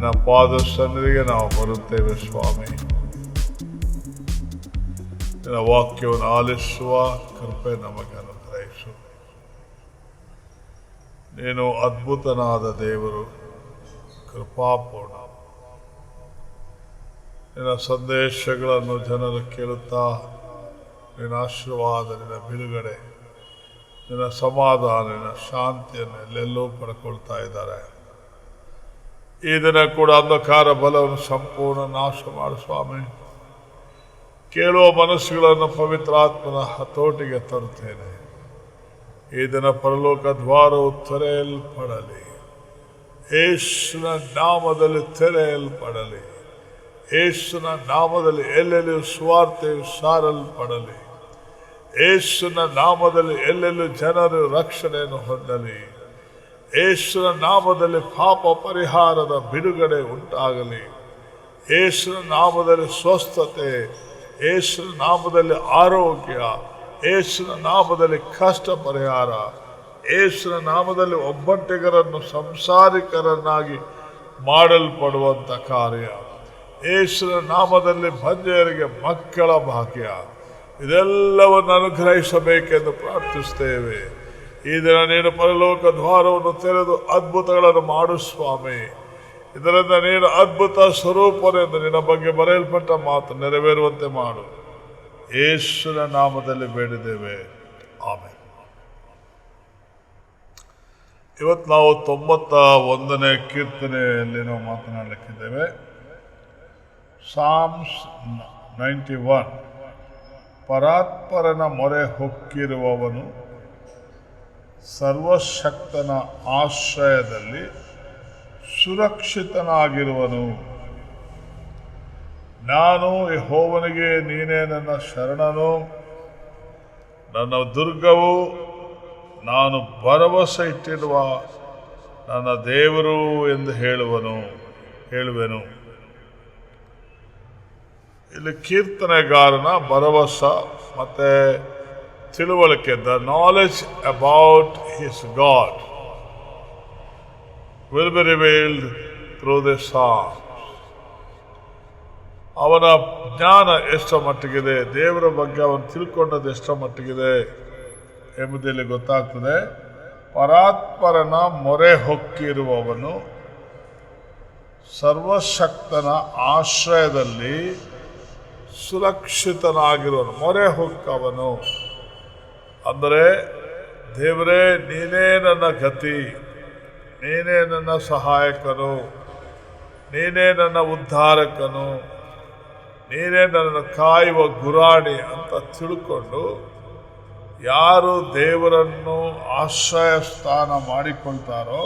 ನಿನ್ನ ಪಾದ ಸನ್ನಿಧಿಗೆ ನಾವು ಬರುತ್ತೇವೆ ಸ್ವಾಮಿ. ನಿನ್ನ ವಾಕ್ಯವನ್ನು ಆಲಿಸುವ ಕೃಪೆ ನಮಗೆ ಅನುಗ್ರಹಿಸು. ನೀನು ಅದ್ಭುತನಾದ ದೇವರು, ಕೃಪಾಪೂರ್ಣ. ನಿನ್ನ ಸಂದೇಶಗಳನ್ನು ಜನರು ಕೇಳುತ್ತಾ ನಿನ್ನ ಆಶೀರ್ವಾದ, ನಿನ್ನ ಬಿಡುಗಡೆ, ನಿನ್ನ ಸಮಾಧಾನ, ನಿನ್ನ ಶಾಂತಿಯನ್ನು ಎಲ್ಲೆಲ್ಲೂ ಪಡ್ಕೊಳ್ತಾ ಇದ್ದಾರೆ. ಈ ದಿನ ಕೂಡ ಅಂಧಕಾರ ಬಲವನ್ನು ಸಂಪೂರ್ಣ ನಾಶ ಮಾಡು ಸ್ವಾಮಿ. ಕೇಳುವ ಮನಸ್ಸುಗಳನ್ನು ಪವಿತ್ರಾತ್ಮನ ಹತೋಟಿಗೆ ತರುತ್ತೇನೆ. ಈ ದಿನ ಪರಲೋಕ ದ್ವಾರವು ತೆರೆಯಲ್ಪಡಲಿ. ಯೇಸುವಿನ ನಾಮದಲ್ಲಿ ತೆರೆಯಲ್ಪಡಲಿ. ಯೇಸುವಿನ ನಾಮದಲ್ಲಿ ಎಲ್ಲೆಲ್ಲೂ ಸುವಾರ್ತೆಯು ಸಾರಲ್ಪಡಲಿ. ಯೇಸುವಿನ ನಾಮದಲ್ಲಿ ಎಲ್ಲೆಲ್ಲೂ ಜನರು ರಕ್ಷಣೆಯನ್ನು ಹೊಂದಲಿ. ಯೇಸುವಿನ ನಾಮದಲ್ಲಿ ಪಾಪ ಪರಿಹಾರದ ಬಿಡುಗಡೆ ಉಂಟಾಗಲಿ. ಯೇಸುವಿನ ನಾಮದಲ್ಲಿ ಸ್ವಸ್ಥತೆ, ಯೇಸುವಿನ ನಾಮದಲ್ಲಿ ಆರೋಗ್ಯ, ಯೇಸುವಿನ ನಾಮದಲ್ಲಿ ಕಷ್ಟ ಪರಿಹಾರ, ಯೇಸುವಿನ ನಾಮದಲ್ಲಿ ಒಬ್ಬಂಟಿಗರನ್ನು ಸಂಸಾರಿಕರನ್ನಾಗಿ ಮಾಡಲ್ಪಡುವಂಥ ಕಾರ್ಯ, ಯೇಸುವಿನ ನಾಮದಲ್ಲಿ ಬಂಜೆಯರಿಗೆ ಮಕ್ಕಳ ಭಾಗ್ಯ, ಇದೆಲ್ಲವನ್ನು ಅನುಗ್ರಹಿಸಬೇಕೆಂದು ಪ್ರಾರ್ಥಿಸ್ತೇವೆ. ಈ ದಿನ ನೀನು ಪರಲೋಕ ದ್ವಾರವನ್ನು ತೆರೆದು ಅದ್ಭುತಗಳನ್ನು ಮಾಡು ಸ್ವಾಮಿ. ಇದರಿಂದ ನೀನು ಅದ್ಭುತ ಸ್ವರೂಪನೆಂದು ನಿನ್ನ ಬಗ್ಗೆ ಬರೆಯಲ್ಪಟ್ಟ ಮಾತು ನೆರವೇರುವಂತೆ ಮಾಡು. ಯೇಸುವಿನ ನಾಮದಲ್ಲಿ ಬೇಡಿದ್ದೇವೆ, ಆಮೆನ್. ಇವತ್ತು ನಾವು 91ನೇ ಕೀರ್ತನೆಯಲ್ಲಿ ನಾವು ಮಾತನಾಡಲಿಕ್ಕಿದ್ದೇವೆ. ಸಾಮ್ಸ್ 91. ಪರಾತ್ಪರನ ಮೊರೆ ಹೊಕ್ಕಿರುವವನು ಸರ್ವಶಕ್ತನ ಆಶ್ರಯದಲ್ಲಿ ಸುರಕ್ಷಿತನಾಗಿರುವನು. ನಾನು ಯೆಹೋವನಿಗೆ ನೀನೇ ನನ್ನ ಶರಣನು, ನನ್ನ ದುರ್ಗವು, ನಾನು ಭರವಸೆ ಇಟ್ಟಿರುವ ನನ್ನ ದೇವರು ಎಂದು ಹೇಳುವೆನು. ಇಲ್ಲಿ ಕೀರ್ತನೆಗಾರನ ಭರವಸೆ ಮತ್ತೆ ತಿಳುವಳಿಕೆ, the knowledge about his god will be revealed through this song. ಅವನ ಜ್ಞಾನ ಎಷ್ಟರ ಮಟ್ಟಿಗಿದೆ, ದೇವರ ಬಗ್ಗೆ ಅವನು ತಿಳ್ಕೊಂಡದ್ದು ಎಷ್ಟರ ಮಟ್ಟಿಗಿದೆ ಎಂಬುದಲ್ಲಿ ಗೊತ್ತಾಗ್ತದೆ. ಪರಾತ್ಪರನ ಮೊರೆ ಹೊಕ್ಕಿರುವವನು ಸರ್ವಶಕ್ತನ ಆಶ್ರಯದಲ್ಲಿ ಸುರಕ್ಷಿತನಾಗಿರುವನು. ಮೊರೆ ಹೊಕ್ಕವನು ಅಂದರೆ, ದೇವರೇ ನೀನೇ ನನ್ನ ಗತಿ, ನೀನೇ ನನ್ನ ಸಹಾಯಕನು, ನೀನೇ ನನ್ನ ಉದ್ಧಾರಕನು, ನೀನೇ ನನ್ನನ್ನು ಕಾಯುವ ಗುರಾಣಿ ಅಂತ ತಿಳ್ಕೊಂಡು ಯಾರು ದೇವರನ್ನು ಆಶ್ರಯ ಸ್ಥಾನ ಮಾಡಿಕೊಳ್ತಾರೋ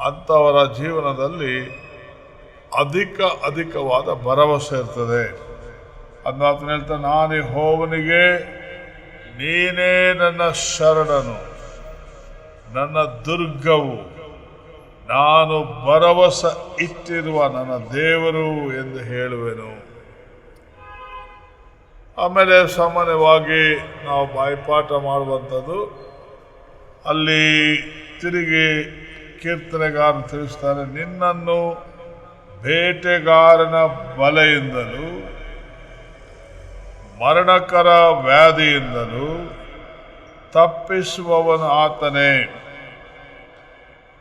ಅಂಥವರ ಜೀವನದಲ್ಲಿ ಅಧಿಕವಾದ ಭರವಸೆ ಇರ್ತದೆ. ಅದನ್ನ ಹೇಳ್ತಾನೆ, ನಾನು ಯೆಹೋವನಿಗೆ ನೀನೇ ನನ್ನ ಶರಣನು, ನನ್ನ ದುರ್ಗವು, ನಾನು ಭರವಸೆ ಇಟ್ಟಿರುವ ನನ್ನ ದೇವರು ಎಂದು ಹೇಳುವೆನು. ಆಮೇಲೆ ಸಾಮಾನ್ಯವಾಗಿ ನಾವು ಬಾಯಿಪಾಠ ಮಾಡುವಂಥದ್ದು, ಅಲ್ಲಿ ತಿರುಗಿ ಕೀರ್ತನೆಗಾರ ತಿಳಿಸ್ತಾನೆ, ನಿನ್ನನ್ನು ಬೇಟೆಗಾರನ ಬಲೆಯಿಂದಲೂ ಮರಣಕರ ವ್ಯಾಧಿಯಿಂದಲೂ ತಪ್ಪಿಸುವವನು ಆತನೇ.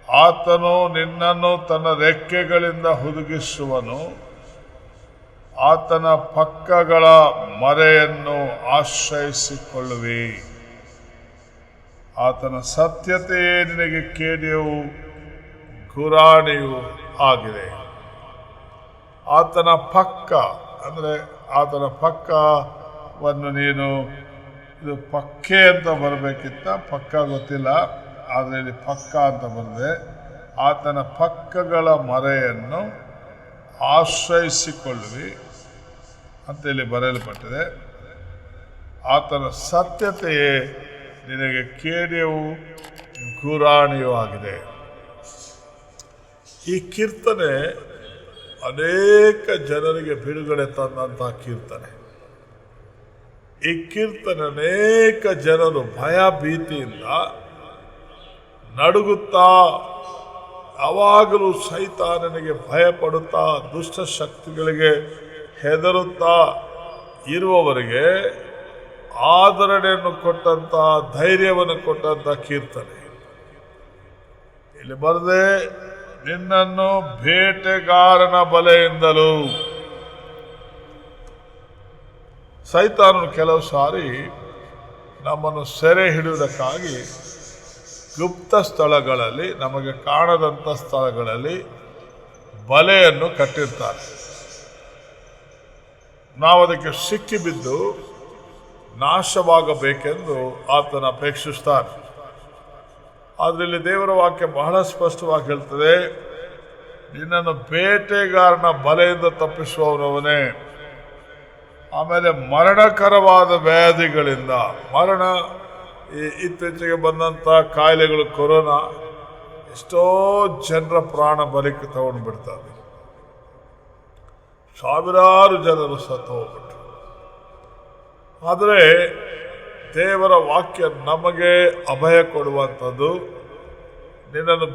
ಆತನು ನಿನ್ನನ್ನು ತನ್ನ ರೆಕ್ಕೆಗಳಿಂದ ಹುದುಗಿಸುವನು. ಆತನ ಪಕ್ಕಗಳ ಮರೆಯನ್ನು ಆಶ್ರಯಿಸಿಕೊಳ್ಳುವಿ. ಆತನ ಸತ್ಯತೆಯೇ ನಿನಗೆ ಕೇಡಿಯೂ ಗುರಾಣಿಯೂ ಆಗಿದೆ. ಆತನ ಪಕ್ಕ ಅಂದರೆ ಆತನ ಪಕ್ಕವನ್ನು ನೀನು, ಇದು ಪಕ್ಕೆ ಅಂತ ಬರಬೇಕಿತ್ತ, ಪಕ್ಕ ಗೊತ್ತಿಲ್ಲ, ಆದರೆ ಇಲ್ಲಿ ಪಕ್ಕ ಅಂತ ಬಂದರೆ, ಆತನ ಪಕ್ಕಗಳ ಮರೆಯನ್ನು ಆಶ್ರಯಿಸಿಕೊಳ್ಳುವಿ ಅಂತೇಳಿ ಬರೆಯಲ್ಪಟ್ಟಿದೆ. ಆತನ ಸತ್ಯತೆಯೇ ನಿನಗೆ ಕೇಡಿಯೂ ಗುರಾಣಿಯೂ ಆಗಿದೆ. ಈ ಕೀರ್ತನೆ ಅನೇಕ ಜನರಿಗೆ ಬಿಡುಗಡೆ ತಂದಂತಹ ಕೀರ್ತನೆ. ಈ ಕೀರ್ತನೆ ಅನೇಕ ಜನರು ಭಯ ಭೀತಿಯಿಂದ ನಡುಗುತ್ತಾ ಯಾವಾಗಲೂ ಸೈತಾನನಿಗೆ ಭಯಪಡುತ್ತಾ ದುಷ್ಟ ಶಕ್ತಿಗಳಿಗೆ ಹೆದರುತ್ತಾ ಇರುವವರಿಗೆ ಆದರಣೆಯನ್ನು ಕೊಟ್ಟಂತ, ಧೈರ್ಯವನ್ನು ಕೊಟ್ಟಂತ ಕೀರ್ತನೆ. ಇಲ್ಲಿ ಬರದೆ, ನಿನ್ನನ್ನು ಬೇಟೆಗಾರನ ಬಲೆಯಿಂದಲೂ. ಸೈತಾನನು ಕೆಲವು ಸಾರಿ ನಮ್ಮನ್ನು ಸೆರೆ ಹಿಡಿಯುವುದಕ್ಕಾಗಿ ಗುಪ್ತ ಸ್ಥಳಗಳಲ್ಲಿ, ನಮಗೆ ಕಾಣದಂಥ ಸ್ಥಳಗಳಲ್ಲಿ ಬಲೆಯನ್ನು ಕಟ್ಟಿರ್ತಾರೆ. ನಾವು ಅದಕ್ಕೆ ಸಿಕ್ಕಿಬಿದ್ದು ನಾಶವಾಗಬೇಕೆಂದು ಆತನ ಅಪೇಕ್ಷಿಸ್ತಾನೆ. ಆದರೆ ಇಲ್ಲಿ ದೇವರ ವಾಕ್ಯ ಬಹಳ ಸ್ಪಷ್ಟವಾಗಿ ಹೇಳ್ತದೆ, ನಿನ್ನನ್ನು ಬೇಟೆಗಾರನ ಬಲೆಯಿಂದ ತಪ್ಪಿಸುವವನವನೇ. ಆಮೇಲೆ ಮರಣಕರವಾದ ವ್ಯಾಧಿಗಳಿಂದ, ಮರಣ, ಇತ್ತೀಚೆಗೆ ಬಂದಂಥ ಕಾಯಿಲೆಗಳು, ಕೊರೋನಾ, ಎಷ್ಟೋ ಜನರ ಪ್ರಾಣ ಬಲಿಕ್ಕೆ ತಗೊಂಡು ಬಿಡ್ತಾರೆ. ಸಾವಿರಾರು ಜನರು ಸತ್ತು ಹೋಗ್ಬಿಟ್ರು. ಆದರೆ ದೇವರ ವಾಕ್ಯ ನಮಗೆ ಅಭಯ ಕೊಡುವಂಥದ್ದು, ನಿನ್ನನ್ನು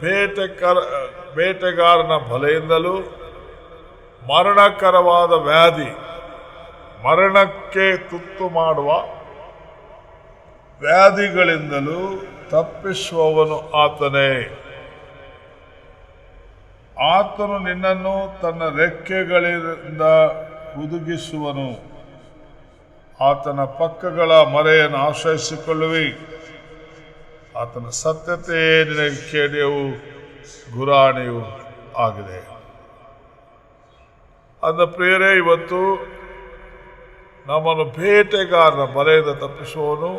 ಬೇಟೆಗಾರನ ಬಲೆಯಿಂದಲೂ, ಮರಣಕರವಾದ ವ್ಯಾಧಿ, ಮರಣಕ್ಕೆ ತುತ್ತು ಮಾಡುವ ವ್ಯಾಧಿಗಳಿಂದಲೂ ತಪ್ಪಿಸುವವನು ಆತನೇ. ಆತನು ನಿನ್ನನ್ನು ತನ್ನ ರೆಕ್ಕೆಗಳಿಂದ ಹುದುಗಿಸುವನು. ಆತನ ಪಕ್ಕಗಳ ಮರೆಯನ್ನು ಆಶ್ರಯಿಸಿಕೊಳ್ಳುವಿ. ಆತನ ಸತ್ಯತೆಯೇ ನಿನಗೆ ಕೇಡಿಯೂ ಗುರಾಣಿಯೂ ಆಗಿದೆ. ಅಂದ ಪ್ರಿಯರೇ, ಇವತ್ತು ನಮ್ಮನ್ನು ಬೇಟೆಗಾರನ ಬಲೆಯಿಂದ ತಪ್ಪಿಸುವವನು,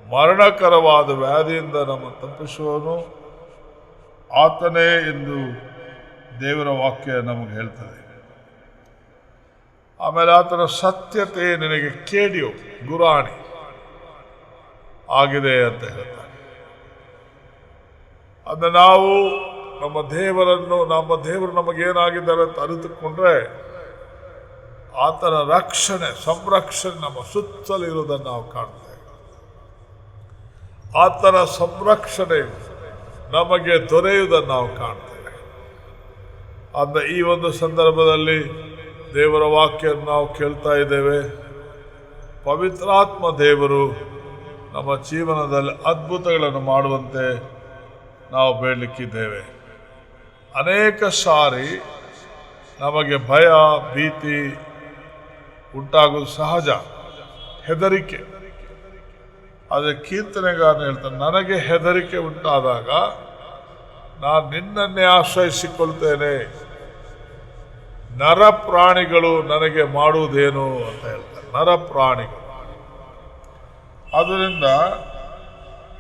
ಮರಣಕರವಾದ ವ್ಯಾಧಿಯಿಂದ ನಮ್ಮನ್ನು ತಪ್ಪಿಸುವವನು ಆತನೇ ಎಂದು ದೇವರ ವಾಕ್ಯ ನಮಗೆ ಹೇಳ್ತದೆ. ಆಮೇಲೆ ಆತನ ಸತ್ಯತೆ ನಿನಗೆ ಕೇಡಿಯು ಗುರಾಣಿ ಆಗಿದೆ ಅಂತ ಹೇಳ್ತಾರೆ. ಅದನ್ನ ನಾವು ನಮ್ಮ ದೇವರು ನಮಗೇನಾಗಿದ್ದಾರೆ ಅಂತ ಅರಿತುಕೊಂಡ್ರೆ, ಆತನ ರಕ್ಷಣೆ, ಸಂರಕ್ಷಣೆ ನಮ್ಮ ಸುತ್ತಲಿರುವುದನ್ನು ನಾವು ಕಾಣ್ತೇವೆ. ಆತನ ಸಂರಕ್ಷಣೆ ನಮಗೆ ದೊರೆಯುವುದನ್ನು ನಾವು ಕಾಣ್ತೇವೆ. ಅಂದ ಈ ಒಂದು ಸಂದರ್ಭದಲ್ಲಿ ದೇವರ ವಾಕ್ಯ ನಾವು ಕೇಳ್ತಾ ಇದ್ದೇವೆ. ಪವಿತ್ರಾತ್ಮ ದೇವರು ನಮ್ಮ ಜೀವನದಲ್ಲಿ ಅದ್ಭುತಗಳನ್ನು ಮಾಡುವಂತೆ ನಾವು ಬೇಡಲಿಕ್ಕಿದ್ದೇವೆ. ಅನೇಕ ಸಾರಿ ನಮಗೆ ಭಯ, ಭೀತಿ ಉಂಟಾಗುವುದು ಸಹಜ, ಹೆದರಿಕೆ. ಆದರೆ ಕೀರ್ತನೆಗಾರನು ಹೇಳ್ತಾನೆ, ನನಗೆ ಹೆದರಿಕೆ ಉಂಟಾದಾಗ ನಾನು ನಿನ್ನನ್ನೇ ಆಶ್ರಯಿಸಿಕೊಳ್ತೇನೆ, ನರ ಪ್ರಾಣಿಗಳು ನನಗೆ ಮಾಡುವುದೇನು ಅಂತ ಹೇಳ್ತಾರೆ. ನರ ಪ್ರಾಣಿಗಳು. ಆದ್ದರಿಂದ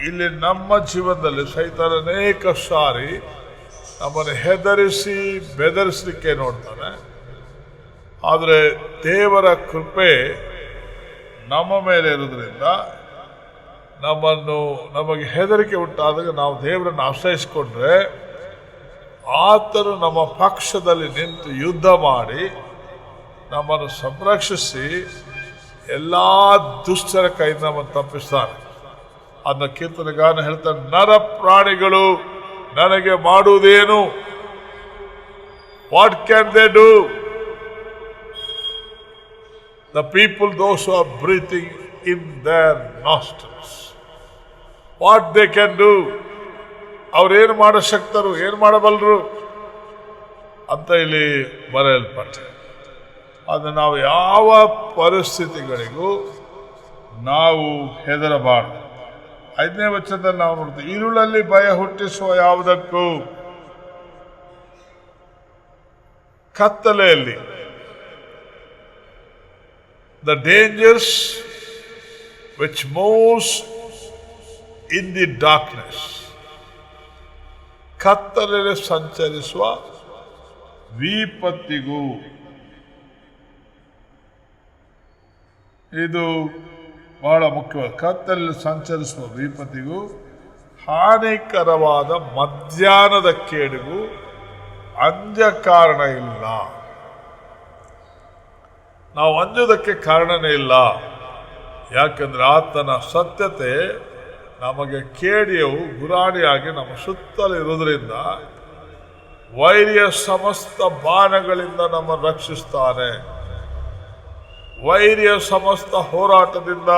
ಇಲ್ಲಿ ನಮ್ಮ ಜೀವನದಲ್ಲಿ ಸೈತಾನ ಅನೇಕ ಸಾರಿ ನಮ್ಮನ್ನು ಹೆದರಿಸಿ ಬೆದರಿಸಲಿಕ್ಕೆ ನೋಡ್ತಾನೆ. ಆದರೆ ದೇವರ ಕೃಪೆ ನಮ್ಮ ಮೇಲೆ ಇರೋದ್ರಿಂದ ನಮಗೆ ಹೆದರಿಕೆ ಉಂಟಾದಾಗ ನಾವು ದೇವರನ್ನು ಆಶ್ರಯಿಸಿಕೊಂಡ್ರೆ, ಆತನು ನಮ್ಮ ಪಕ್ಷದಲ್ಲಿ ನಿಂತು ಯುದ್ಧ ಮಾಡಿ ನಮ್ಮನ್ನು ಸಂರಕ್ಷಿಸಿ ಎಲ್ಲ ದುಷ್ಟರ ಕೈಯಿಂದ ನಮ್ಮನ್ನು ತಪ್ಪಿಸ್ತಾನೆ. ಅದನ್ನ ಕೀರ್ತನೆಗಾರನು ಹೇಳ್ತಾನೆ, ನರ ಪ್ರಾಣಿಗಳು ನನಗೆ ಮಾಡುವುದೇನು? What can they do? The people, those who are breathing in their nostrils, what they can do? ಅವ್ರೇನು ಮಾಡೋ ಶಕ್ತರು, ಏನು ಮಾಡಬಲ್ಲರು ಅಂತ ಇಲ್ಲಿ ಬರೆಯಲ್ಪಟ್ಟೆ. ಅದು ನಾವು ಯಾವ ಪರಿಸ್ಥಿತಿಗಳಿಗೂ ನಾವು ಹೆದರಬಾರದು. 5ನೇ ವಚನದಲ್ಲಿ ನಾವು ನೋಡ್ತೀವಿ, ഇരുಳಲ್ಲಿ ಭಯ ಹುಟ್ಟಿಸುವ ಯಾವುದಕ್ಕೂ, ಕತ್ತಲೆಯಲ್ಲಿ, the dangers which moves in the darkness, ಕತ್ತಲೆಯಲ್ಲಿ ಸಂಚರಿಸುವ ವಿಪತ್ತಿಗೂ. ಇದು ಬಹಳ ಮುಖ್ಯವಾದ. ಕತ್ತಲೆಯಲ್ಲಿ ಸಂಚರಿಸುವ ವಿಪತ್ತಿಗೂ, ಹಾನಿಕರವಾದ ಮಧ್ಯಾಹ್ನದ ಕೇಡಿಗೂ ಅಂಜ ಕಾರಣ ಇಲ್ಲ. ನಾವು ಅಂಜೋದಕ್ಕೆ ಕಾರಣನೇ ಇಲ್ಲ. ಯಾಕಂದ್ರೆ ಆತನ ಸತ್ಯತೆ ನಮಗೆ ಕೇಡಿಯವು ಗುರಾಣಿಯಾಗಿ ನಮ್ಮ ಸುತ್ತಲೂ ಇರುವುದರಿಂದ ವೈರಿಯ ಸಮಸ್ತ ಬಾಣಗಳಿಂದ ನಮ್ಮನ್ನು ರಕ್ಷಿಸ್ತಾನೆ. ವೈರಿಯ ಸಮಸ್ತ ಹೋರಾಟದಿಂದ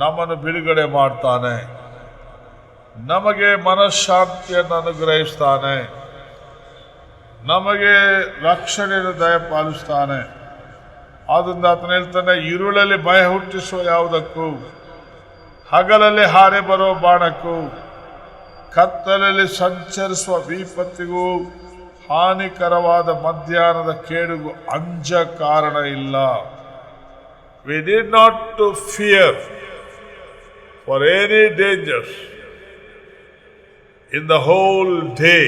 ನಮ್ಮನ್ನು ಬಿಡುಗಡೆ ಮಾಡ್ತಾನೆ. ನಮಗೆ ಮನಃಶಾಂತಿಯನ್ನು ಅನುಗ್ರಹಿಸ್ತಾನೆ. ನಮಗೆ ರಕ್ಷಣೆಯನ್ನು ದಯಪಾಲಿಸ್ತಾನೆ. ಆದ್ದರಿಂದ ಆತನು ಹೇಳ್ತಾನೆ, ഇരുಳಲ್ಲಿ ಭಯ ಹುಟ್ಟಿಸುವ ಯಾವುದಕ್ಕೂ, ಹಗಲಲ್ಲಿ ಹಾರಿ ಬರುವ ಬಾಣಕ್ಕೂ, ಕತ್ತಲಲ್ಲಿ ಸಂಚರಿಸುವ ವಿಪತ್ತಿಗೂ, ಹಾನಿಕರವಾದ ಮಧ್ಯಾಹ್ನದ ಕೇಡುಗೂ ಅಂಜ ಕಾರಣ ಇಲ್ಲ. We need not to fear for any dangers in the whole day.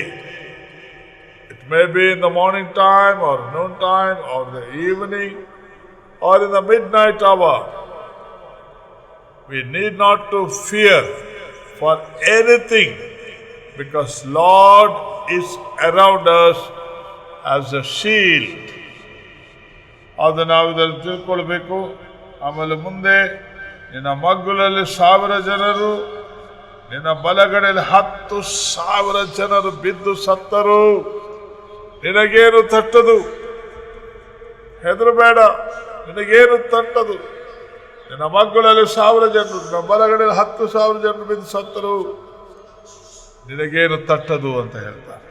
It may be in the morning time or noon time or the evening or in the midnight hour. We need not to fear for anything because Lord is around us as a shield. ಅದು ನಾವು ಇದನ್ನು ತಿಳ್ಕೊಳ್ಬೇಕು. ಆಮೇಲೆ ಮುಂದೆ ನಿನ್ನ ಮಗ್ಗುಲಲ್ಲಿ 1000 ಜನರು, ನಿನ್ನ ಬಲಗಡೆಯಲ್ಲಿ 10,000 ಜನರು ಬಿದ್ದು ಸತ್ತರು, ನಿನಗೇನು ತಟ್ಟದು, ಹೆದರಬೇಡ, ನಿನಗೇನು ತಟ್ಟದು. ನಿನ್ನ ಮಗ್ಗುಲಲ್ಲಿ 1000 ಜನರು, ನಿನ್ನ ಬಲಗಡೆಯಲ್ಲಿ 10,000 ಜನರು ಬಿದ್ದು ಸತ್ತರು, ನಿನಗೇನು ತಟ್ಟದು ಅಂತ ಹೇಳ್ತಾರೆ.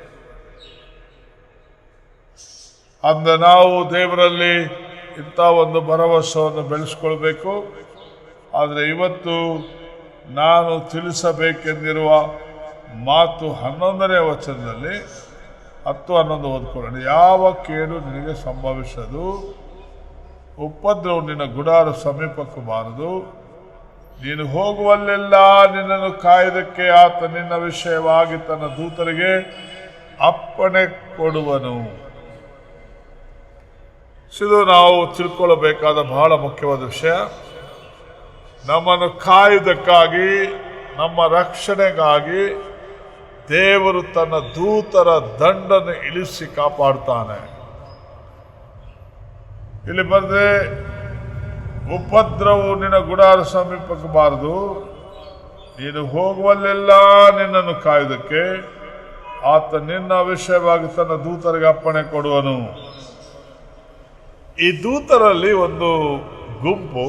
ಅಂದ ನಾವು ದೇವರಲ್ಲಿ ಇಂಥ ಒಂದು ಭರವಸೆಯನ್ನು ಬೆಳೆಸ್ಕೊಳ್ಬೇಕು. ಆದರೆ ಇವತ್ತು ನಾನು ತಿಳಿಸಬೇಕೆಂದಿರುವ ಮಾತು 11ನೇ ವಚನದಲ್ಲಿ 10-11 ಓದ್ಕೊಳ್ಳೋಣ. ಯಾವ ಕೇಡು ನಿನಗೆ ಸಂಭವಿಸದು, ಉಪದ್ರವ ನಿನ್ನ ಗುಡಾರ ಸಮೀಪಕ್ಕೂ ಬಾರದು. ನೀನು ಹೋಗುವಲ್ಲೆಲ್ಲ ನಿನ್ನನ್ನು ಕಾಯುವುದಕ್ಕೆ ಆತ ನಿನ್ನ ವಿಷಯವಾಗಿ ತನ್ನ ದೂತರಿಗೆ ಅಪ್ಪಣೆ ಕೊಡುವನು. ಇದು ನಾವು ತಿಳ್ಕೊಳ್ಳಬೇಕಾದ ಬಹಳ ಮುಖ್ಯವಾದ ವಿಷಯ. ನಮ್ಮನ್ನು ಕಾಯುವುದಕ್ಕಾಗಿ, ನಮ್ಮ ರಕ್ಷಣೆಗಾಗಿ ದೇವರು ತನ್ನ ದೂತರ ದಂಡನ್ನು ಇಳಿಸಿ ಕಾಪಾಡ್ತಾನೆ. ಇಲ್ಲಿ ಬಂದ್ರೆ ಉಪದ್ರವವು ನಿನ್ನ ಗುಡಾರ ಸಮೀಪಕ್ಕೆ ಬಾರದು. ನೀನು ಹೋಗುವಲ್ಲೆಲ್ಲ ನಿನ್ನನ್ನು ಕಾಯುವುದಕ್ಕೆ ಆತ ನಿನ್ನ ವಿಷಯವಾಗಿ ತನ್ನ ದೂತರಿಗೆ ಅಪ್ಪಣೆ ಕೊಡುವನು. ಈ ದೂತರಲ್ಲಿ ಒಂದು ಗುಂಪು,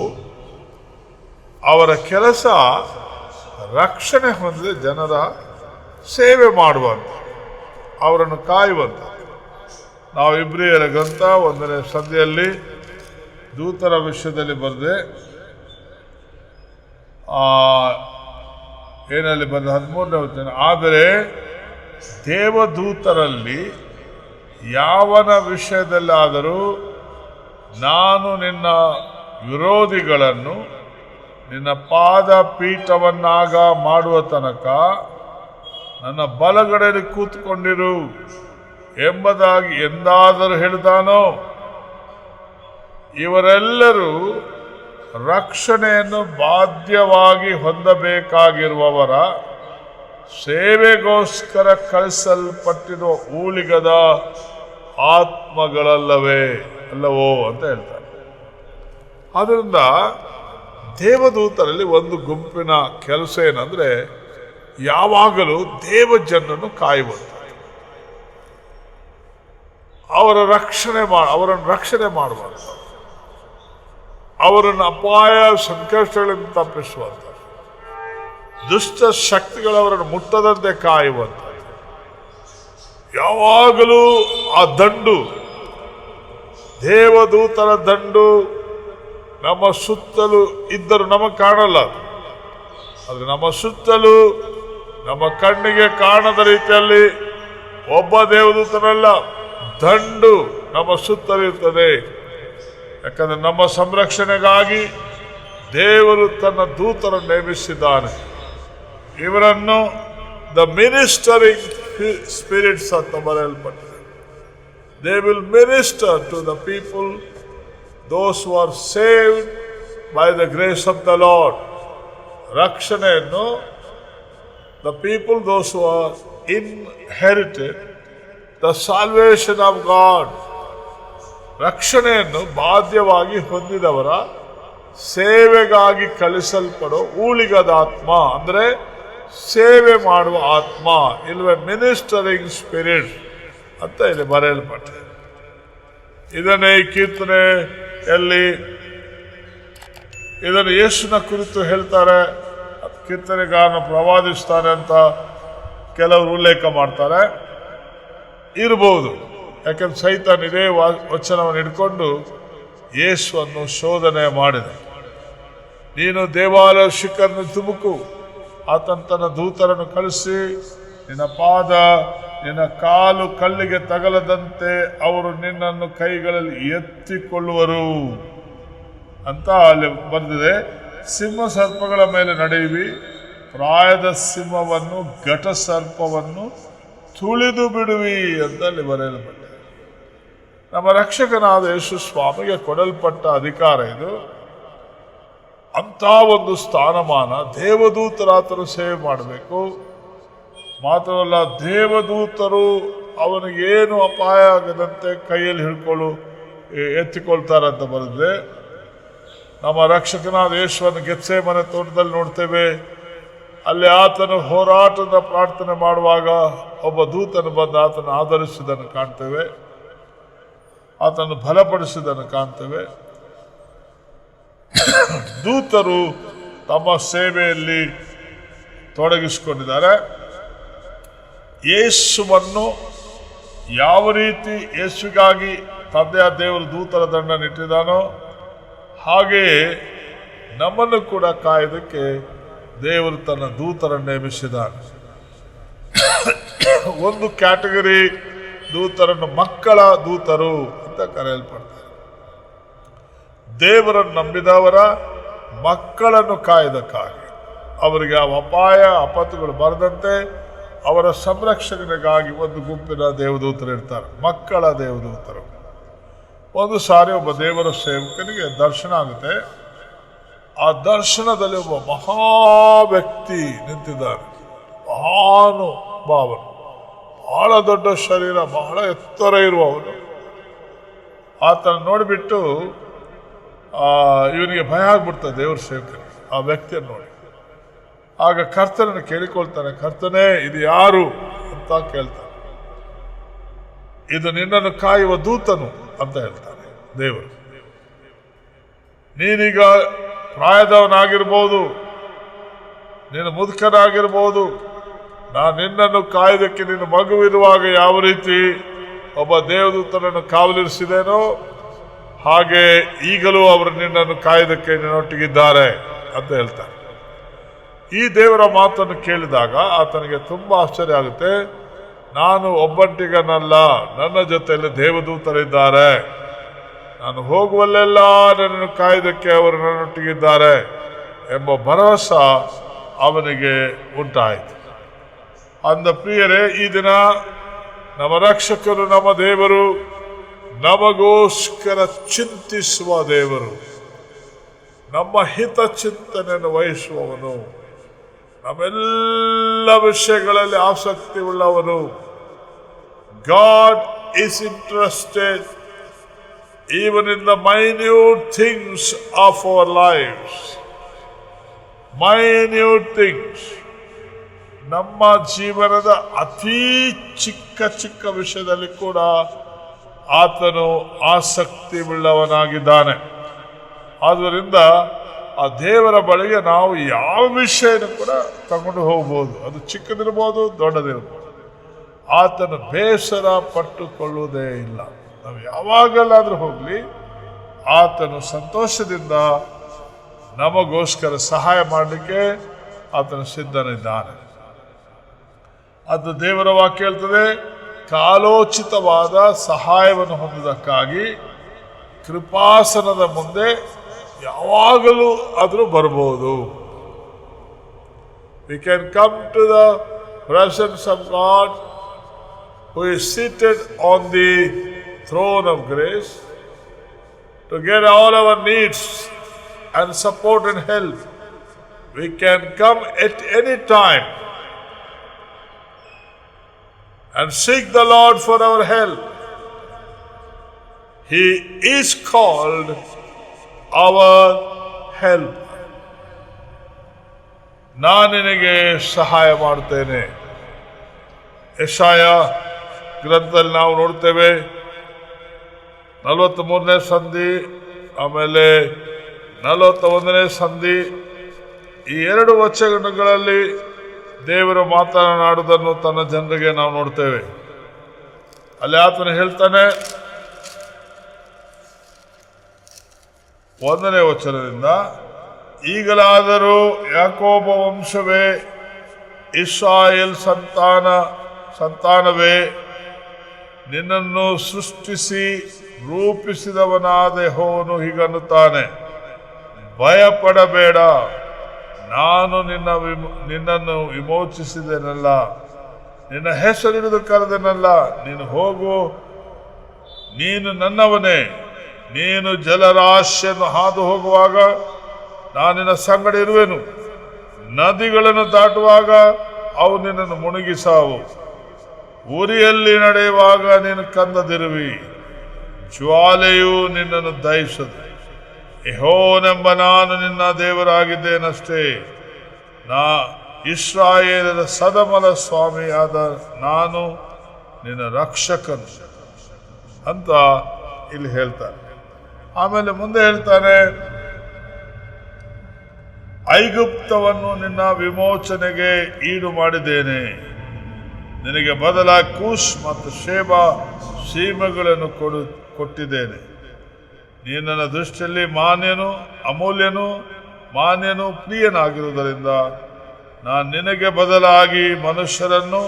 ಅವರ ಕೆಲಸ ರಕ್ಷಣೆ ಹೊಂದಿದ ಜನರ ಸೇವೆ ಮಾಡುವಂತ, ಅವರನ್ನು ಕಾಯುವಂತ. ನಾವು ಇಬ್ರಿಯರ ಗ್ರಂಥ 1ನೇ ಸಂಧಿಯಲ್ಲಿ ದೂತರ ವಿಷಯದಲ್ಲಿ ಬರೆದೆ, ಏನಲ್ಲಿ ಬರೆದ 13ನೇ ವಚನ. ಆದರೆ ದೇವದೂತರಲ್ಲಿ ಯಾವನ ವಿಷಯದಲ್ಲಾದರೂ ನಾನು ನಿನ್ನ ವಿರೋಧಿಗಳನ್ನು ನಿನ್ನ ಪಾದ ಪೀಠವನ್ನಾಗ ಮಾಡುವ ತನಕ ನನ್ನ ಬಲಗಡೆಯಲ್ಲಿ ಕೂತ್ಕೊಂಡಿರು ಎಂಬುದಾಗಿ ಎಂದಾದರೂ ಹೇಳಿದಾನೋ, ಇವರೆಲ್ಲರೂ ರಕ್ಷಣೆಯನ್ನು ಬಾಧ್ಯವಾಗಿ ಹೊಂದಬೇಕಾಗಿರುವವರ ಸೇವೆಗೋಸ್ಕರ ಕಳಿಸಲ್ಪಟ್ಟಿರುವ ಊಳಿಗದ ಅಲ್ಲವೋ ಅಂತ ಹೇಳ್ತಾರೆ. ಆದ್ದರಿಂದ ದೇವದೂತರಲ್ಲಿ ಒಂದು ಗುಂಪಿನ ಕೆಲಸ ಏನಂದ್ರೆ, ಯಾವಾಗಲೂ ದೇವಜನರನ್ನು ಕಾಯುವಂತ, ಅವರನ್ನು ರಕ್ಷಣೆ ಮಾಡುವಂತ, ಅವರನ್ನು ಅಪಾಯ ಸಂಕಷ್ಟಗಳಿಂದ ತಪ್ಪಿಸುವಂತ, ದುಷ್ಟ ಶಕ್ತಿಗಳವರನ್ನು ಮುಟ್ಟದಂತೆ ಕಾಯುವಂತ. ಯಾವಾಗಲೂ ಆ ದಂಡು, ದೇವದೂತರ ದಂಡು ನಮ್ಮ ಸುತ್ತಲೂ ಇದ್ದರೂ ನಮಗೆ ಕಾಣಲ್ಲ. ಅದು ನಮ್ಮ ಸುತ್ತಲೂ ನಮ್ಮ ಕಣ್ಣಿಗೆ ಕಾಣದ ರೀತಿಯಲ್ಲಿ ಒಬ್ಬ ದೇವದೂತನಲ್ಲ, ದಂಡು ನಮ್ಮ ಸುತ್ತಲೂ ಇರ್ತದೆ. ಯಾಕಂದ್ರೆ ನಮ್ಮ ಸಂರಕ್ಷಣೆಗಾಗಿ ದೇವರು ತನ್ನ ದೂತರನ್ನು ನೇಮಿಸಿದ್ದಾನೆ. ಇವರನ್ನು ದ ಮಿನಿಸ್ಟರಿಂಗ್ ಸ್ಪಿರಿಟ್ಸ್ ಅಂತ ಬರೆಯಲ್ಪಟ್ಟಿದೆ. They will minister to the people, those who are saved by the grace of the Lord. ರಕ್ಷಣೆಯನ್ನು the people, those who are inherited the salvation of God, ರಕ್ಷಣೆಯನ್ನು ಬಾಧ್ಯವಾಗಿ ಹೊಂದಿದವರ ಸೇವೆಗಾಗಿ ಕಳಿಸಲ್ಪಡೋ ಊಳಿಗದ ಆತ್ಮ, ಅಂದ್ರೆ ಸೇವೆ ಮಾಡುವ ಆತ್ಮ, ಇಲ್ವೇ ಮಿನಿಸ್ಟರಿಂಗ್ ಸ್ಪಿರಿಟ್ ಅಂತ ಇಲ್ಲಿ ಬರೆಯಲ್ಪಟ್ಟಿದೆ. ಇದನ್ನೇ ಈ ಕೀರ್ತನೆಯಲ್ಲಿ ಇದನ್ನು ಯೇಸುವಿನ ಕುರಿತು ಹೇಳ್ತಾರೆ, ಕೀರ್ತನೆಗಾರನು ಪ್ರವಾದಿಸ್ತಾನೆ ಅಂತ ಕೆಲವರು ಉಲ್ಲೇಖ ಮಾಡ್ತಾರೆ. ಇರಬಹುದು, ಯಾಕಂದ್ರೆ ಸೈತಾನ್ ಇದೇ ವಚನವನ್ನು ಹಿಡ್ಕೊಂಡು ಯೇಸುವನ್ನು ಶೋಧನೆ ಮಾಡಿದ. ನೀನು ದೇವಾಲಯ ಶಿಖರನ್ನು ತುಮುಕು, ಆತನ ತನ್ನ ದೂತರನ್ನು ಕಳಿಸಿ ನಿನ್ನ ಕಾಲು ಕಲ್ಲಿಗೆ ತಗಲದಂತೆ ಅವರು ನಿನ್ನನ್ನು ಕೈಗಳಲ್ಲಿ ಎತ್ತಿಕೊಳ್ಳುವರು ಅಂತ ಅಲ್ಲಿ ಬರೆದಿದೆ. ಸಿಂಹ ಸರ್ಪಗಳ ಮೇಲೆ ನಡೆಯುವಿ, ಪ್ರಾಯದ ಸಿಂಹವನ್ನು ಘಟ ಸರ್ಪವನ್ನು ತುಳಿದು ಬಿಡುವಿ ಅಂತ ಅಲ್ಲಿ ಬರೆಯಲ್ಪಟ್ಟಿದೆ. ನಮ್ಮ ರಕ್ಷಕನಾದ ಯೇಸು ಸ್ವಾಮಿಗೆ ಕೊಡಲ್ಪಟ್ಟ ಅಧಿಕಾರ ಇದು. ಅಂತ ಒಂದು ಸ್ಥಾನಮಾನ, ದೇವದೂತರಾತರು ಸೇವೆ ಮಾಡಬೇಕು. ಮಾತ್ರವಲ್ಲ, ದೇವದೂತರು ಅವನಿಗೇನು ಅಪಾಯ ಆಗದಂತೆ ಕೈಯಲ್ಲಿ ಎತ್ತಿಕೊಳ್ತಾರಂತ ಬರೆದಿದೆ. ನಮ್ಮ ರಕ್ಷಕನಾದ ಯೇಸುವನ್ನು ಗೆತ್ಸೇಮನೆ ತೋಟದಲ್ಲಿ ನೋಡ್ತೇವೆ. ಅಲ್ಲಿ ಆತನು ಹೋರಾಟದ ಪ್ರಾರ್ಥನೆ ಮಾಡುವಾಗ ಒಬ್ಬ ದೂತನು ಬಂದು ಆತನು ಆಧರಿಸಿದನ್ನು ಕಾಣ್ತೇವೆ, ಆತನು ಬಲಪಡಿಸಿದನ್ನು ಕಾಣ್ತೇವೆ. ದೂತರು ತಮ್ಮ ಸೇವೆಯಲ್ಲಿ ತೊಡಗಿಸಿಕೊಂಡಿದ್ದಾರೆ. ಯೇಸುವನ್ನು ಯಾವ ರೀತಿ ಯೇಸುಗಾಗಿ ತಂದೆಯ ದೇವರು ದೂತರ ದಂಡನಿಟ್ಟಿದ್ದಾನೋ ಹಾಗೆಯೇ ನಮ್ಮನ್ನು ಕೂಡ ಕಾಯೋದಕ್ಕೆ ದೇವರು ತನ್ನ ದೂತರನ್ನು ನೇಮಿಸಿದ್ದಾನೆ. ಒಂದು ಕ್ಯಾಟಗರಿ ದೂತರನ್ನು ಮಕ್ಕಳ ದೂತರು ಅಂತ ಕರೆಯಲ್ಪಡ್ತಾರೆ. ದೇವರನ್ನು ನಂಬಿದವರ ಮಕ್ಕಳನ್ನು ಕಾಯ್ದಕ್ಕಾಗಿ, ಅವರಿಗೆ ಅಪಾಯ ಆಪತ್ತುಗಳು ಬರದಂತೆ ಅವರ ಸಂರಕ್ಷಣೆಗಾಗಿ ಒಂದು ಗುಂಪಿನ ದೇವದೂತರು ಇರ್ತಾರೆ, ಮಕ್ಕಳ ದೇವದೂತರು. ಒಂದು ಸಾರಿ ಒಬ್ಬ ದೇವರ ಸೇವಕನಿಗೆ ದರ್ಶನ ಆಗುತ್ತೆ. ಆ ದರ್ಶನದಲ್ಲಿ ಒಬ್ಬ ಮಹಾ ವ್ಯಕ್ತಿ ನಿಂತಿದ್ದಾನೆ, ಮಹಾನುಭಾವನು, ಬಹಳ ದೊಡ್ಡ ಶರೀರ, ಬಹಳ ಎತ್ತರ ಇರುವವನು. ಆತನ ನೋಡಿಬಿಟ್ಟು ಇವನಿಗೆ ಭಯ ಆಗ್ಬಿಡ್ತದೆ ದೇವರ ಸೇವಕನಿಗೆ, ಆ ವ್ಯಕ್ತಿಯನ್ನು ನೋಡಿ. ಆಗ ಕರ್ತನನ್ನು ಕೇಳಿಕೊಳ್ತಾನೆ, ಕರ್ತನೇ ಇದು ಯಾರು ಅಂತ ಕೇಳ್ತಾನೆ. ಇದು ನಿನ್ನನ್ನು ಕಾಯುವ ದೂತನು ಅಂತ ಹೇಳ್ತಾನೆ ದೇವರು. ನೀನೀಗ ಪ್ರಾಯದವನಾಗಿರ್ಬೋದು, ನೀನು ಮುದುಕನಾಗಿರ್ಬೋದು, ನಾನು ನಿನ್ನನ್ನು ಕಾಯ್ದಕ್ಕೆ ನಿನ್ನ ಮಗುವಿರುವಾಗ ಯಾವ ರೀತಿ ಒಬ್ಬ ದೇವದೂತನನ್ನು ಕಾವಲಿರಿಸಿದೇನೋ ಹಾಗೆ ಈಗಲೂ ಅವರು ನಿನ್ನನ್ನು ಕಾಯ್ದಕ್ಕೆ ನಿನ್ನೊಟ್ಟಿಗಿದ್ದಾರೆ ಅಂತ ಹೇಳ್ತಾರೆ. ಈ ದೇವರ ಮಾತನ್ನು ಕೇಳಿದಾಗ ಆತನಿಗೆ ತುಂಬ ಆಶ್ಚರ್ಯ ಆಗುತ್ತೆ. ನಾನು ಒಬ್ಬಂಟಿಗನಲ್ಲ, ನನ್ನ ಜೊತೆಯಲ್ಲಿ ದೇವದೂತರಿದ್ದಾರೆ, ನಾನು ಹೋಗುವಲ್ಲೆಲ್ಲ ನನ್ನನ್ನು ಕಾಯ್ದಕ್ಕೆ ಅವರು ನನ್ನೊಟ್ಟಿಗಿದ್ದಾರೆ ಎಂಬ ಭರವಸೆ ಅವನಿಗೆ ಉಂಟಾಯಿತು. ಅಂದ ಪ್ರಿಯರೇ, ಈ ದಿನ ನಮ್ಮ ರಕ್ಷಕರು, ನಮ್ಮ ದೇವರು ನಮಗೋಸ್ಕರ ಚಿಂತಿಸುವ ದೇವರು, ನಮ್ಮ ಹಿತ ಚಿಂತನೆಯನ್ನು ವಹಿಸುವವನು, ನಮ್ಮೆಲ್ಲ ವಿಷಯಗಳಲ್ಲಿ ಆಸಕ್ತಿ ಉಳ್ಳವನು. God is interested even in the minute things of our lives. Minute things. ನಮ್ಮ ಜೀವನದ ಅತೀ ಚಿಕ್ಕ ವಿಷಯದಲ್ಲಿ ಕೂಡ ಆತನು ಆಸಕ್ತಿ ಉಳ್ಳವನಾಗಿದ್ದಾನೆ. ಆದ್ದರಿಂದ ಆ ದೇವರ ಬಳಿಗೆ ನಾವು ಯಾವ ವಿಷಯನೂ ಕೂಡ ತಗೊಂಡು ಹೋಗ್ಬೋದು, ಅದು ಚಿಕ್ಕದಿರ್ಬೋದು ದೊಡ್ಡದಿರ್ಬೋದು. ಆತನು ಬೇಸರ ಪಟ್ಟುಕೊಳ್ಳುವುದೇ ಇಲ್ಲ. ನಾವು ಯಾವಾಗಲಾದರೂ ಹೋಗಲಿ ಆತನು ಸಂತೋಷದಿಂದ ನಮಗೋಸ್ಕರ ಸಹಾಯ ಮಾಡಲಿಕ್ಕೆ ಆತನು ಸಿದ್ಧನಿದ್ದಾನೆ. ಅದು ದೇವರ ವಾಕ್ಯ ಹೇಳ್ತದೆ, ಕಾಲೋಚಿತವಾದ ಸಹಾಯವನ್ನು ಹೊಂದುವುದಕ್ಕಾಗಿ ಕೃಪಾಸನದ ಮುಂದೆ ಯಾವಾಗಲೂ ಆದರೂ ಬರ್ಬೋದು. We can come to the presence of God who is seated on the throne of grace to get all our needs and support and help. We can come at any time and seek the Lord for our help. He is called our help. ನಾನು ನಿನಗೆ ಸಹಾಯ ಮಾಡುತ್ತೇನೆ. ಯೆಶಾಯ ಗ್ರಂಥದಲ್ಲಿ ನಾವು ನೋಡ್ತೇವೆ 43ನೇ ಸಂಧಿ ಆಮೇಲೆ 41ನೇ ಸಂಧಿ, ಈ ಎರಡು ವಚನಗಳಲ್ಲಿ ದೇವರು ಮಾತನಾಡುವುದನ್ನು ತನ್ನ ಜನರಿಗೆ ನಾವು ನೋಡ್ತೇವೆ. ಅಲ್ಲಿ ಆತನು ಹೇಳ್ತಾನೆ 1ನೇ ವಚನದಿಂದ, ಈಗಲಾದರೂ ಯಾಕೋಬ ವಂಶವೇ, ಇಸ್ರಾಯೇಲ್ ಸಂತಾನವೇ, ನಿನ್ನನ್ನು ಸೃಷ್ಟಿಸಿ ರೂಪಿಸಿದವನಾದ ಯೆಹೋವನು ಹೀಗನ್ನುತ್ತಾನೆ, ಭಯಪಡಬೇಡ, ನಾನು ನಿನ್ನನ್ನು ವಿಮೋಚಿಸಿದೆನಲ್ಲ, ನಿನ್ನ ಹೆಸರಿಡಿದು ಕರೆದೆನಲ್ಲ, ನೀನು ಹೋಗು, ನೀನು ನನ್ನವನೇ, ನೀನು ಜಲರಾಶಿಯನ್ನು ಹಾದು ಹೋಗುವಾಗ ನಾನು ನಿನ್ನ ಸಂಗಡ ಇರುವೆನು, ನದಿಗಳನ್ನು ದಾಟುವಾಗ ಅವು ನಿನ್ನನ್ನು ಮುಳುಗಿಸಾವು, ಉರಿಯಲ್ಲಿ ನಡೆಯುವಾಗ ನೀನು ಕಂದದಿರುವಿ, ಜ್ವಾಲೆಯು ನಿನ್ನನ್ನು ದಹಿಸದು. ಯೆಹೋವನೆಂಬ ನಾನು ನಿನ್ನ ದೇವರಾಗಿದ್ದೇನಷ್ಟೇ, ಇಸ್ರಾಯೇಲರ ಸದಮಲ ಸ್ವಾಮಿಯಾದ ನಾನು ನಿನ್ನ ರಕ್ಷಕನು ಅಂತ ಇಲ್ಲಿ ಹೇಳ್ತಾನೆ. ಆಮೇಲೆ ಮುಂದೆ ಹೇಳ್ತಾನೆ, ಐಗುಪ್ತವನ್ನು ನಿನ್ನ ವಿಮೋಚನೆಗೆ ಈಡು ಮಾಡಿದ್ದೇನೆ, ನಿನಗೆ ಬದಲ ಕೂಶ್ ಮತ್ತು ಶೇಬಾ ಸೀಮೆಗಳನ್ನು ಕೊಟ್ಟಿದ್ದೇನೆ. ನೀನು ನನ್ನ ದೃಷ್ಟಿಯಲ್ಲಿ ಮಾನ್ಯನು ಪ್ರಿಯನಾಗಿರುವುದರಿಂದ ನಾನು ನಿನಗೆ ಬದಲಾಗಿ ಮನುಷ್ಯರನ್ನು,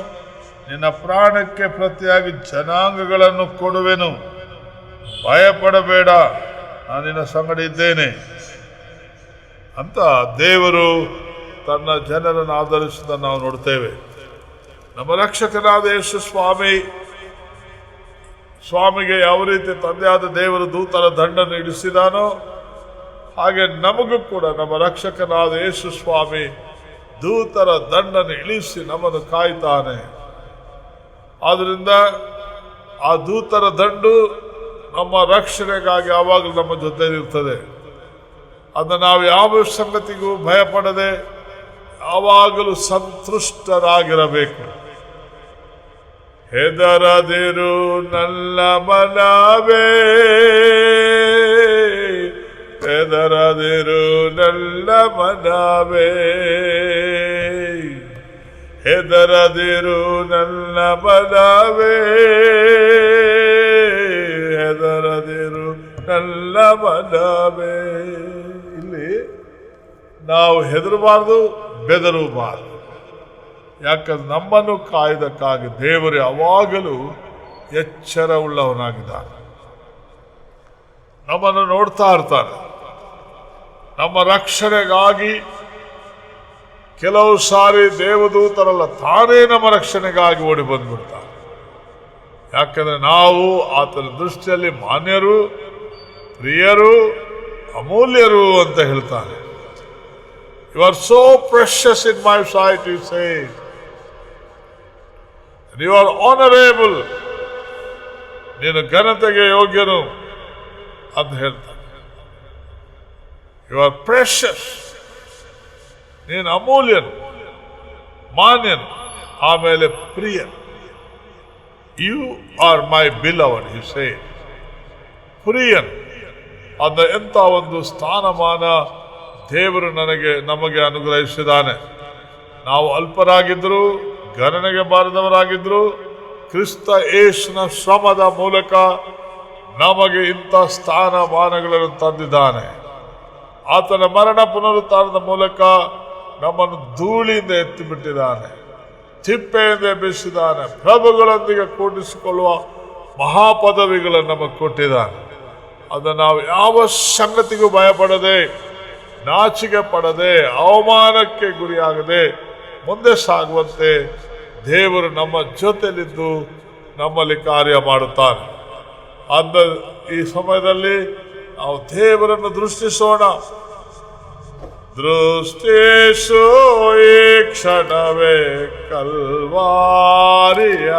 ನಿನ್ನ ಪ್ರಾಣಕ್ಕೆ ಪ್ರತಿಯಾಗಿ ಜನಾಂಗಗಳನ್ನು ಕೊಡುವೆನು. ಭಯಪಡಬೇಡ, ನಾನು ನಿನ್ನ ಸಂಗಡ ಇದ್ದೇನೆ ಅಂತ ದೇವರು ತನ್ನ ಜನರನ್ನು ಆಧರಿಸುವುದನ್ನು ನಾವು ನೋಡ್ತೇವೆ. ನಮ್ಮ ರಕ್ಷಕನಾದ ಯೇಸು ಸ್ವಾಮಿಗೆ ಯಾವ ರೀತಿ ತಂದೆಯಾದ ದೇವರು ದೂತರ ದಂಡನ್ನು ಇಳಿಸಿದಾನೋ, ಹಾಗೆ ನಮಗೂ ಕೂಡ ನಮ್ಮ ರಕ್ಷಕನಾದ ಯೇಸು ಸ್ವಾಮಿ ದೂತರ ದಂಡನ್ನು ಇಳಿಸಿ ನಮ್ಮನ್ನು ಕಾಯ್ತಾನೆ. ಆದ್ರಿಂದ ಆ ದೂತರ ದಂಡು ನಮ್ಮ ರಕ್ಷಣೆಗಾಗಿ ಯಾವಾಗಲೂ ನಮ್ಮ ಜೊತೆಲಿರ್ತದೆ. ಅದನ್ನು ನಾವು ಯಾವ ಸಂಗತಿಗೂ ಭಯಪಡದೆ ಯಾವಾಗಲೂ ಸಂತುಷ್ಟರಾಗಿರಬೇಕು. ಹೆದರದಿರು ನನ್ನ ಮನವೇ, ಹೆದರದಿರು ನನ್ನ ಮನವೇ, ಹೆದರದಿರು ನನ್ನ ಮನವೇ, ಹೆದರದಿರು ನನ್ನ ಮನವೇ. ಇಲ್ಲಿ ನಾವು ಹೆದರಬಾರ್ದು, ಬೆದರಬಾರ್ದು. ಯಾಕಂದ್ರೆ ನಮ್ಮನ್ನು ಕಾಯ್ದಕ್ಕಾಗಿ ದೇವರು ಯಾವಾಗಲೂ ಎಚ್ಚರವುಳ್ಳವನಾಗಿದ್ದಾನೆ, ನಮ್ಮನ್ನು ನೋಡ್ತಾ ಇರ್ತಾನೆ. ನಮ್ಮ ರಕ್ಷಣೆಗಾಗಿ ಕೆಲವು ಸಾರಿ ದೇವದೂತರಲ್ಲ, ತಾನೇ ನಮ್ಮ ರಕ್ಷಣೆಗಾಗಿ ಓಡಿ ಬಂದ್ಬಿಡ್ತಾನೆ. ಯಾಕಂದ್ರೆ ನಾವು ಆತನ ದೃಷ್ಟಿಯಲ್ಲಿ ಮಾನ್ಯರು, ಪ್ರಿಯರು, ಅಮೂಲ್ಯರು ಅಂತ ಹೇಳ್ತಾನೆ. You are so precious in my sight, he says. And you are honorable. ನೀನು ಘನತೆಗೆ ಯೋಗ್ಯನು ಅಂತ ಹೇಳ್ತಾನೆ. You are precious. ನೀನು ಅಮೂಲ್ಯನು, ಮಾನ್ಯನು, ಆಮೇಲೆ ಪ್ರಿಯನು. You are my beloved, he says. ಪ್ರಿಯನು ಅದ ಎಂಥ ಒಂದು ಸ್ಥಾನಮಾನ ದೇವರು ನಮಗೆ ಅನುಗ್ರಹಿಸಿದ್ದಾನೆ. ನಾವು ಅಲ್ಪರಾಗಿದ್ದರು, ಗಣನೆಗೆ ಬಾರದವರಾಗಿದ್ದರು, ಕ್ರಿಸ್ತ ಯೇಸುವಿನ ಶ್ರಮದ ಮೂಲಕ ನಮಗೆ ಇಂಥ ಸ್ಥಾನಮಾನಗಳನ್ನು ತಂದಿದ್ದಾನೆ. ಆತನ ಮರಣ ಪುನರುತ್ಥಾನದ ಮೂಲಕ ನಮ್ಮನ್ನು ಧೂಳಿಯಿಂದ ಎತ್ತಿಬಿಟ್ಟಿದ್ದಾನೆ, ತಿಪ್ಪೆಯಿಂದ ಎಬ್ಬಿಸಿದ್ದಾನೆ, ಪ್ರಭುಗಳೊಂದಿಗೆ ಕೂಡಿಸಿಕೊಳ್ಳುವ ಮಹಾಪದವಿಗಳನ್ನು ನಮಗೆ ಕೊಟ್ಟಿದ್ದಾನೆ. ಅದನ್ನು ನಾವು ಯಾವ ಸಂಗತಿಗೂ ಭಯಪಡದೆ, ನಾಚಿಕೆ ಪಡದೆ, ಅವಮಾನಕ್ಕೆ ಗುರಿಯಾಗದೆ ಮುಂದೆ ಸಾಗುವಂತೆ ದೇವರು ನಮ್ಮ ಜೊತೆಲಿದ್ದು ನಮ್ಮಲ್ಲಿ ಕಾರ್ಯ ಮಾಡುತ್ತಾನೆ. ಈ ಸಮಯದಲ್ಲಿ ನಾವು ದೇವರನ್ನು ದೃಷ್ಟಿಸೋಣ. ದೃಷ್ಟಿಸೋ ಈ ಕ್ಷಣವೇ ಕಲ್ವಾರಿಯ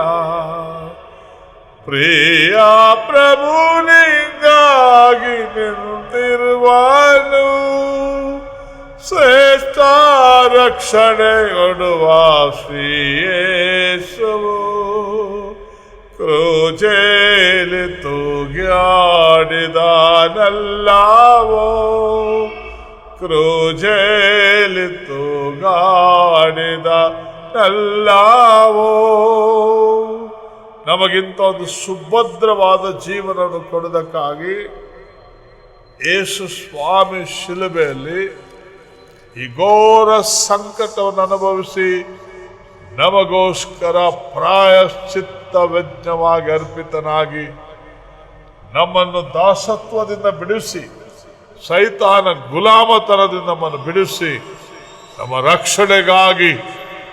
ಪ್ರಿಯ ಪ್ರಭು ನಿಂಗಾಗಿ ನಿಂತಿರುವನು. ಶ್ರೇಷ್ಠ ರಕ್ಷಣೆ ಕೊಡುವ ಶ್ರೀಯೇಸುವು ಕ್ರೂಜೇಲಿ ತೂಗಾಡಿದನಲ್ಲವೋ, ಕ್ರೂಜೇಲಿ ತೂಗಾಡಿದನಲ್ಲವೋ. ನಮಗಿಂತ ಒಂದು ಸುಭದ್ರವಾದ ಜೀವನವನ್ನು ಕೊಡುವುದಕ್ಕಾಗಿ ಯೇಸು ಸ್ವಾಮಿ ಶಿಲುಬೆಯಲ್ಲಿ ಈ ಘೋರ ಸಂಕಟವನ್ನು ಅನುಭವಿಸಿ ನಮಗೋಸ್ಕರ ಪ್ರಾಯಶ್ಚಿತ್ತ ಯಜ್ಞವಾಗಿ ಅರ್ಪಿತನಾಗಿ ನಮ್ಮನ್ನು ದಾಸತ್ವದಿಂದ ಬಿಡಿಸಿ, ಸೈತಾನ ಗುಲಾಮತನದಿಂದ ನಮ್ಮನ್ನು ಬಿಡಿಸಿ, ನಮ್ಮ ರಕ್ಷಣೆಗಾಗಿ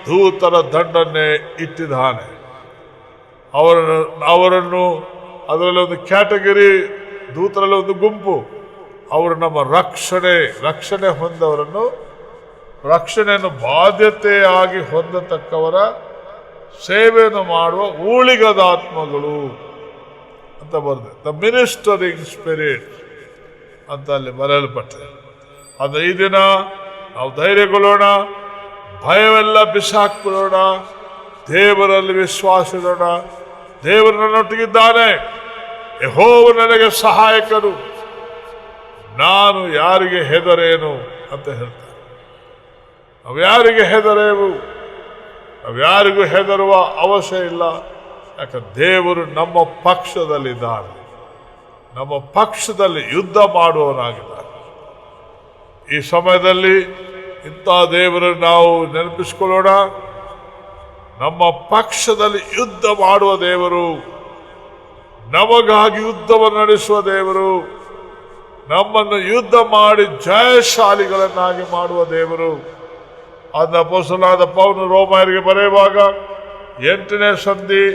ದೂತರ ದಂಡನ್ನೇ ಇಟ್ಟಿದ್ದಾನೆ. ಅವರನ್ನು ಅದರಲ್ಲಿ ಒಂದು ಕ್ಯಾಟಗರಿ, ದೂತರಲ್ಲಿ ಒಂದು ಗುಂಪು, ಅವರು ನಮ್ಮ ರಕ್ಷಣೆ ಹೊಂದವರನ್ನು, ರಕ್ಷಣೆಯನ್ನು ಬಾಧ್ಯತೆಯಾಗಿ ಹೊಂದತಕ್ಕವರ ಸೇವೆಯನ್ನು ಮಾಡುವ ಊಳಿಗದ ಆತ್ಮಗಳು ಅಂತ ಬರೆದೆ. ದ ಮಿನಿಸ್ಟರಿಂಗ್ ಸ್ಪಿರಿಟ್ ಅಂತ ಅಲ್ಲಿ ಬರೆಯಲ್ಪಟ್ಟೆ. ಅದು ಈ ದಿನ ನಾವು ಧೈರ್ಯಗೊಳ್ಳೋಣ, ಭಯವೆಲ್ಲ ಬಿಸಾಕ್ಬಿಡೋಣ, ದೇವರಲ್ಲಿ ವಿಶ್ವಾಸ ಇಡೋಣ. ದೇವರು ನನ್ನೊಟ್ಟಿಗಿದ್ದಾನೆ, ಯೆಹೋವನು ನನಗೆ ಸಹಾಯಕರು, ನಾನು ಯಾರಿಗೆ ಹೆದರೇನು ಅಂತ ಹೇಳ್ತಾರೆ. ನಾವು ಯಾರಿಗೆ ಹೆದರೇವು? ನಾವು ಯಾರಿಗೂ ಹೆದರುವ ಅವಶ್ಯ ಇಲ್ಲ. ಯಾಕಂದ್ರೆ ದೇವರು ನಮ್ಮ ಪಕ್ಷದಲ್ಲಿದ್ದಾನೆ, ನಮ್ಮ ಪಕ್ಷದಲ್ಲಿ ಯುದ್ಧ ಮಾಡುವವನಾಗಿದ್ದಾನೆ. ಈ ಸಮಯದಲ್ಲಿ ಇಂಥ ದೇವರನ್ನು ನಾವು ನೆನಪಿಸಿಕೊಳ್ಳೋಣ. ನಮ್ಮ ಪಕ್ಷದಲ್ಲಿ ಯುದ್ಧ ಮಾಡುವ ದೇವರು, ನಮಗಾಗಿ ಯುದ್ಧವನ್ನು ನಡೆಸುವ ದೇವರು, ನಮ್ಮನ್ನು ಯುದ್ಧ ಮಾಡಿ ಜಯಶಾಲಿಗಳನ್ನಾಗಿ ಮಾಡುವ ದೇವರು. ಅದನ್ನ ಅಪೊಸ್ತಲನಾದ ಪೌಲನು ರೋಮಾಯರಿಗೆ ಬರೆಯುವಾಗ 8ನೇ ಸಂಧಿ,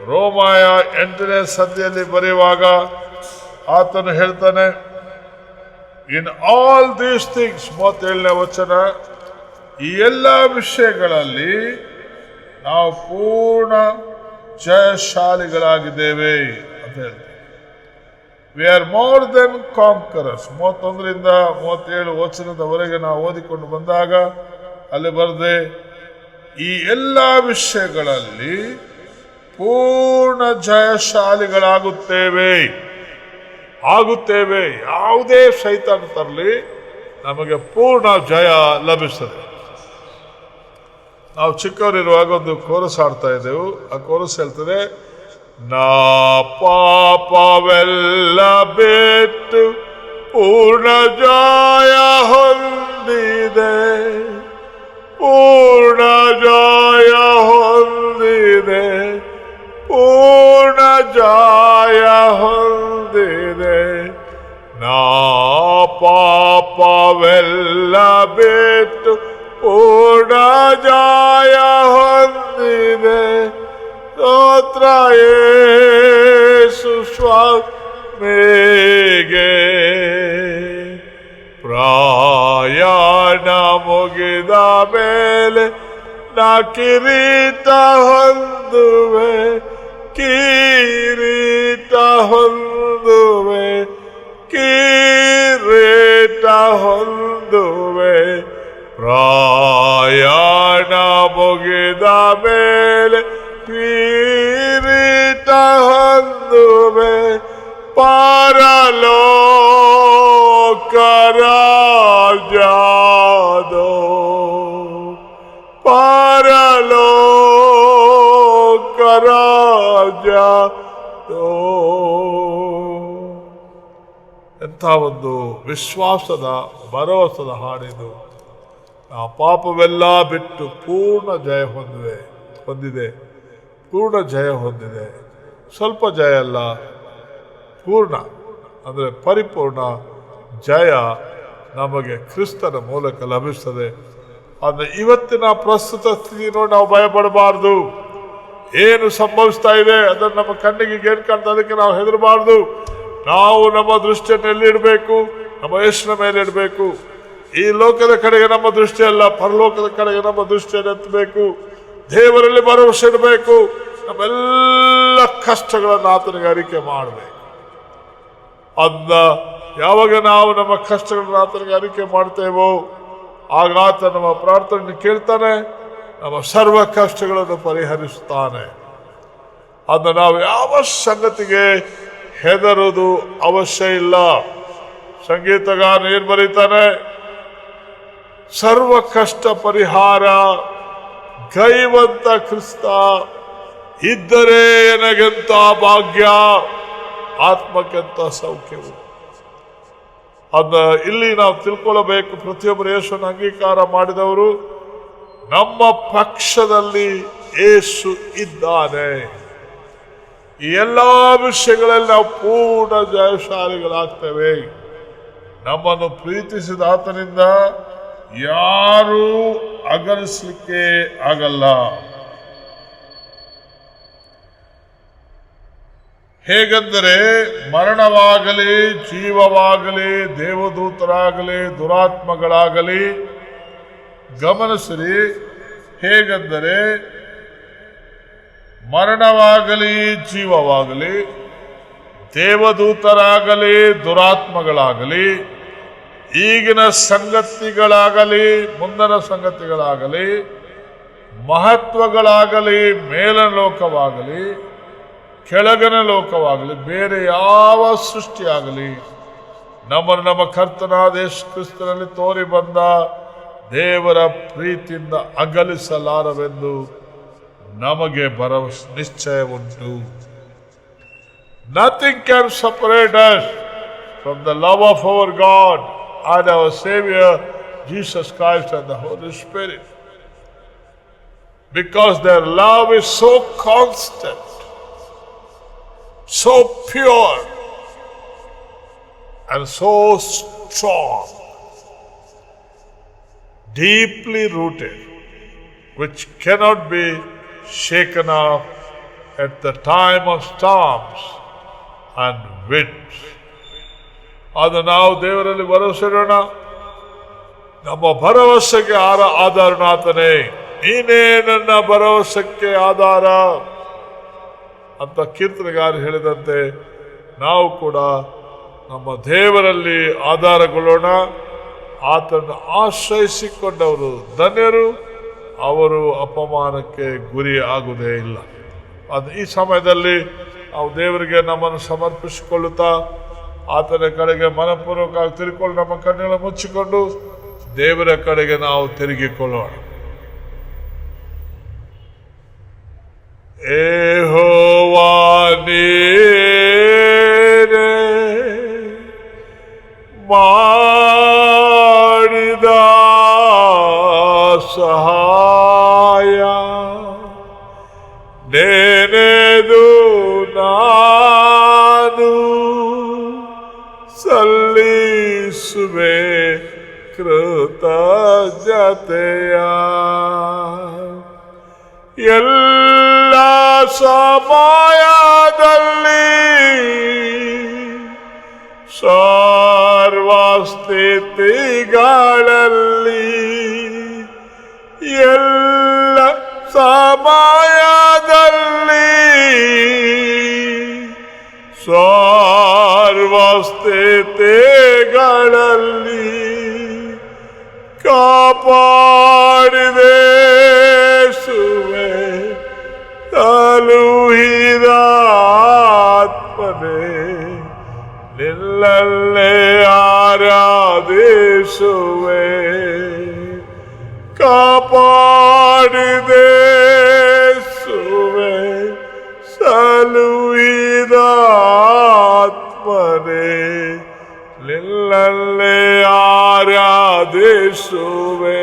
ರೋಮಾಯ 8ನೇ ಸಂಧಿಯಲ್ಲಿ ಬರೆಯುವಾಗ ಆತನು ಹೇಳ್ತಾನೆ, ಇನ್ ಆಲ್ ದೀಸ್ ಥಿಂಗ್ಸ್, 37ನೇ ವಚನ, ಈ ಎಲ್ಲ ವಿಷಯಗಳಲ್ಲಿ ನಾವು ಪೂರ್ಣ ಜಯಶಾಲಿಗಳಾಗಿದ್ದೇವೆ ಅಂತ ಹೇಳ್ತೀವಿ. We are more than conquerors. 31ರಿಂದ 37 ವಚನದವರೆಗೆ ನಾವು ಓದಿಕೊಂಡು ಬಂದಾಗ ಅಲ್ಲಿ ಬರೆದೆ, ಈ ಎಲ್ಲ ವಿಷಯಗಳಲ್ಲಿ ಪೂರ್ಣ ಜಯಶಾಲಿಗಳಾಗುತ್ತೇವೆ. ಯಾವುದೇ ಸೈತಾನ ತರಲಿ, ನಮಗೆ ಪೂರ್ಣ ಜಯ ಲಭಿಸ್ತದೆ. ನಾವು ಚಿಕ್ಕವರಿರುವಾಗ ಒಂದು ಕೋರಸ್ ಆಡ್ತಾ ಇದ್ದೆವು. ಆ ಕೋರಸ್ ಹೇಳ್ತದೆ, ನಾ ಪಾಪವೆಲ್ಲ ಬಿಟ್ಟು ಪೂರ್ಣ ಜಯ ಹೊಂದಿದೆ, ಪೂರ್ಣ ಜಯ ಹೊಂದಿದೆ, ಪೂರ್ಣ ಜಯ ಹೊಂದಿದೆ. ನಾ ಪಾಪವೆಲ್ಲ ಬಿಟ್ಟು ಪೂರ್ಣ ಜಯ ಹೊಂದಿದೆ. ಸ್ತೋತ್ರ ಯೇಸು ಸ್ವಾಮಿಗೆ. ಪ್ರಯಾಣ ಮುಗಿದ ಮೇಲೆ ನಾ ಕಿರೀಟ ಹೊಂದುವೆ, ಕಿರೀಟ ಹೊಂದುವೆ, ಕಿರೀಟ ಹೊಂದುವೆ. ಪ್ರಯಾಣ ಮುಗಿದ ಮೇಲೆ ಕಿರೀಟ ಹೊಂದುವೆ. ಪರಲೋಕ ರಾಜ್ಯದೋ, ಪರಲೋಕ ರಾಜ್ಯದೋ. ಎಂಥ ಒಂದು ವಿಶ್ವಾಸದ ಭರವಸದ ಹಾಡಿದು. ಆ ಪಾಪವೆಲ್ಲ ಬಿಟ್ಟು ಪೂರ್ಣ ಜಯ ಹೊಂದಿದೆ, ಪೂರ್ಣ ಜಯ ಹೊಂದಿದೆ. ಸ್ವಲ್ಪ ಜಯ ಅಲ್ಲ, ಪೂರ್ಣ ಅಂದರೆ ಪರಿಪೂರ್ಣ ಜಯ ನಮಗೆ ಕ್ರಿಸ್ತನ ಮೂಲಕ ಲಭಿಸ್ತದೆ. ಆದರೆ ಇವತ್ತಿನ ಪ್ರಸ್ತುತ ಸ್ಥಿತಿ ನೋಡಿ ನಾವು ಭಯಪಡಬಾರ್ದು. ಏನು ಸಂಭವಿಸ್ತಾ ಇದೆ ಅದನ್ನು ನಮ್ಮ ಕಣ್ಣಿಗೆ ಏನು ಕಾಣ್ತಾ, ಅದಕ್ಕೆ ನಾವು ಹೆದರಬಾರ್ದು. ನಾವು ನಮ್ಮ ದೃಷ್ಟಿಯನ್ನು ಎಲ್ಲಿಡಬೇಕು? ನಮ್ಮ ಯೇಸುವಿನ ಮೇಲೆ ಇಡಬೇಕು. ಈ ಲೋಕದ ಕಡೆಗೆ ನಮ್ಮ ದೃಷ್ಟಿ ಅಲ್ಲ, ಪರಲೋಕದ ಕಡೆಗೆ ನಮ್ಮ ದೃಷ್ಟಿಯನ್ನು ಎತ್ತಬೇಕು. ದೇವರಲ್ಲಿ ಭರವಸೆ ಇಡಬೇಕು. ನಮ್ಮೆಲ್ಲ ಕಷ್ಟಗಳನ್ನು ಆತನಿಗೆ ಅರಿಕೆ ಮಾಡಬೇಕು. ಅದನ್ನ ಯಾವಾಗ ನಾವು ನಮ್ಮ ಕಷ್ಟಗಳನ್ನು ಆತನಿಗೆ ಅರಿಕೆ ಮಾಡ್ತೇವೋ ಆಗ ಆತ ನಮ್ಮ ಪ್ರಾರ್ಥನೆ ಕೇಳ್ತಾನೆ, ನಮ್ಮ ಸರ್ವ ಕಷ್ಟಗಳನ್ನು ಪರಿಹರಿಸ್ತಾನೆ. ಅದನ್ನು ನಾವು ಯಾವ ಸಂಗತಿಗೆ ಹೆದರೋದು ಅವಶ್ಯ ಇಲ್ಲ. ಸಂಗೀತಗಾರ ಏನ್ ಬರೀತಾನೆ? ಸರ್ವ ಕಷ್ಟ ಪರಿಹಾರ ಗೈವಂತ ಕ್ರಿಸ್ತ ಇದ್ದರೆ ನನಗೆಂತ ಭಾಗ್ಯ, ಆತ್ಮಕ್ಕೆಂತ ಸೌಖ್ಯವು. ಅದನ್ನ ಇಲ್ಲಿ ನಾವು ತಿಳ್ಕೊಳ್ಳಬೇಕು. ಪ್ರತಿಯೊಬ್ಬರು ಯೇಸುವನ್ನು ಅಂಗೀಕಾರ ಮಾಡಿದವರು ನಮ್ಮ ಪಕ್ಷದಲ್ಲಿ ಯೇಸು ಇದ್ದಾನೆ. ಈ ಎಲ್ಲ ವಿಷಯಗಳಲ್ಲಿ ನಾವು ಪೂರ್ಣ ಜಯಶಾಲಿಗಳಾಗ್ತೇವೆ. ನಮ್ಮನ್ನು ಪ್ರೀತಿಸಿದ ಆತನಿಂದ ಯಾರೂ ಅಗಲಿಸಲಿಕ್ಕೆ ಆಗಲ್ಲ. ಹೇಗೆಂದರೆ ಮರಣವಾಗಲಿ ಜೀವವಾಗಲಿ ದೇವದೂತರಾಗಲಿ ದುರಾತ್ಮಗಳಾಗಲಿ, ಗಮನಿಸಿರಿ, ಹೇಗೆಂದರೆ ಮರಣವಾಗಲಿ ಜೀವವಾಗಲಿ ದೇವದೂತರಾಗಲಿ ದುರಾತ್ಮಗಳಾಗಲಿ ಈಗಿನ ಸಂಗತಿಗಳಾಗಲಿ ಮುಂದಿನ ಸಂಗತಿಗಳಾಗಲಿ ಮಹತ್ವಗಳಾಗಲಿ ಮೇಲಿನ ಲೋಕವಾಗಲಿ ಕೆಳಗಿನ ಲೋಕವಾಗಲಿ ಬೇರೆ ಯಾವ ಸೃಷ್ಟಿಯಾಗಲಿ ನಮ್ಮನ್ನು ನಮ್ಮ ಕರ್ತನಾದ ಯೇಸು ಕ್ರಿಸ್ತನಲ್ಲಿ ತೋರಿ ಬಂದ ದೇವರ ಪ್ರೀತಿಯಿಂದ ಅಗಲಿಸಲಾರವೆಂದು ನಮಗೆ ಭರವಸೆ ನಿಶ್ಚಯ ಉಂಟು. Nothing can separate us from the love of our God and our Savior Jesus Christ and the Holy Spirit, because their love is so constant, so pure and so strong, deeply rooted, which cannot be shaken off at the time of storms and winds. ಅದು ನಾವು ದೇವರಲ್ಲಿ ಭರವಸೆ ಇಡೋಣ. ನಮ್ಮ ಭರವಸೆಗೆ ಆಧಾರನಾಥನೇ, ನೀನೇ ನನ್ನ ಭರವಸೆಗೆ ಆಧಾರ ಅಂತ ಕೀರ್ತನೆಗಾರ ಹೇಳಿದಂತೆ ನಾವು ಕೂಡ ನಮ್ಮ ದೇವರಲ್ಲಿ ಆಧಾರಗೊಳ್ಳೋಣ. ಆತನನ್ನು ಆಶ್ರಯಿಸಿಕೊಂಡವರು ಧನ್ಯರು, ಅವರು ಅಪಮಾನಕ್ಕೆ ಗುರಿ ಆಗುವುದೇ ಇಲ್ಲ. ಅದು ಈ ಸಮಯದಲ್ಲಿ ನಾವು ದೇವರಿಗೆ ನಮ್ಮನ್ನು ಸಮರ್ಪಿಸಿಕೊಳ್ಳುತ್ತಾ ಆತನ ಕಡೆಗೆ ಮನಪೂರ್ವಕವಾಗಿ ತಿರುಗಿಕೊಂಡು ನಮ್ಮ ಕಣ್ಣುಗಳನ್ನು ಮುಚ್ಚಿಕೊಂಡು ದೇವರ ಕಡೆಗೆ ನಾವು ತಿರುಗಿಕೊಳ್ಳೋಣ. ಯೆಹೋವಾ ನೀನೇ ಮಾಡಿದ ಸಹಾಯ ನೆನೆದು ನಾನು ಸಲ್ಲಿಸುವೆ ಕೃತಜ್ಞತೆಯ. ಎಲ್ಲ ಸಮಯದಲ್ಲಿ ಸರ್ವಸ್ಥಿತಿಗಳಲ್ಲಿ ಎಲ್ಲ ಸಮಯದಲ್ಲಿ ಸರ್ವಸ್ಥಿತಿಗಳಲ್ಲಿ ಕಾಪಾಡಿದೆ ಸುವೆ ತಲುಹಿದ ಆತ್ಮನೇ ನಿನ್ನಲ್ಲೇ ಆರಾಧಿಸುವೆ. ಕಾಪಾಡಿದೆ ಸುವೆ ಸಲುಹಿದ ಆತ್ಮನೇ ನಿನ್ನಲ್ಲೇ ಆರಾಧಿಸುವೆ.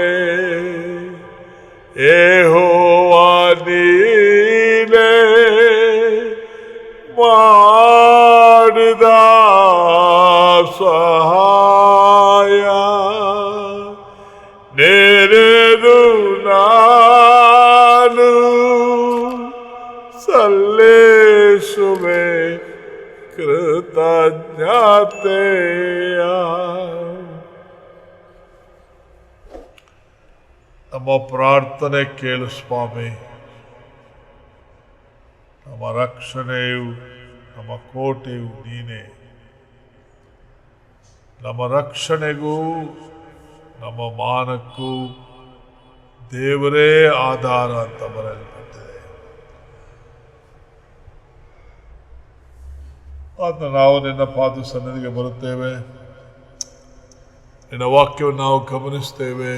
ಯೆಹೋವಾ ನೀನೇ ಮಾಡಿದ ಸಹಾಯ ನೆನೆದು ನಾನು ಸಲ್ಲಿಸುವೆ ಕೃತಜ್ಞತೆಯ. ನಮ್ಮ ಪ್ರಾರ್ಥನೆ ಕೇಳು ಸ್ವಾಮಿ. ನಮ್ಮ ರಕ್ಷಣೆಯು ನಮ್ಮ ಕೋಟೆಯು ನೀನೇ. ನಮ್ಮ ರಕ್ಷಣೆಗೂ ನಮ್ಮ ಮಾನಕ್ಕೂ ದೇವರೇ ಆಧಾರ ಅಂತ ಬರೆಯಲ್ಪಟ್ಟಿದೆ. ಆತ ನಾವು ನಿನ್ನ ಪಾದ ಸನ್ನಿಧಿಗೆ ಬರುತ್ತೇವೆ, ನಿನ್ನ ವಾಕ್ಯವನ್ನು ನಾವು ಗಮನಿಸ್ತೇವೆ,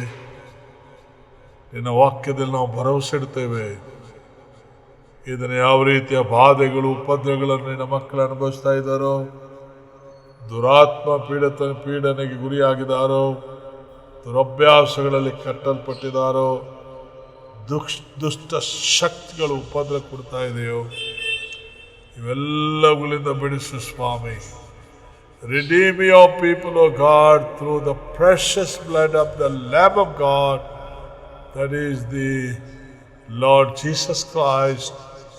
ನಿನ್ನ ವಾಕ್ಯದಲ್ಲಿ ನಾವು ಭರವಸೆ ಇಡ್ತೇವೆ. ಇದನ್ನು ಯಾವ ರೀತಿಯ ಬಾಧೆಗಳು ಉಪದ್ರವಗಳನ್ನು ನಿನ್ನ ಮಕ್ಕಳು ಅನುಭವಿಸ್ತಾ ಇದ್ದಾರೋ, ದುರಾತ್ಮ ಪೀಡನೆಗೆ ಗುರಿಯಾಗಿದ್ದಾರೋ, ದುರಭ್ಯಾಸಗಳಲ್ಲಿ ಕಟ್ಟಲ್ಪಟ್ಟಿದ್ದಾರೋ, ದುಷ್ಟ ಶಕ್ತಿಗಳು ಉಪದ್ರ ಕೊಡ್ತಾ ಇದೆಯೋ, ಇವೆಲ್ಲವುಗಳಿಂದ ಬಿಡಿಸು ಸ್ವಾಮಿ. Redeem your people, O God, through the precious blood of the Lamb of God, that is the Lord Jesus Christ,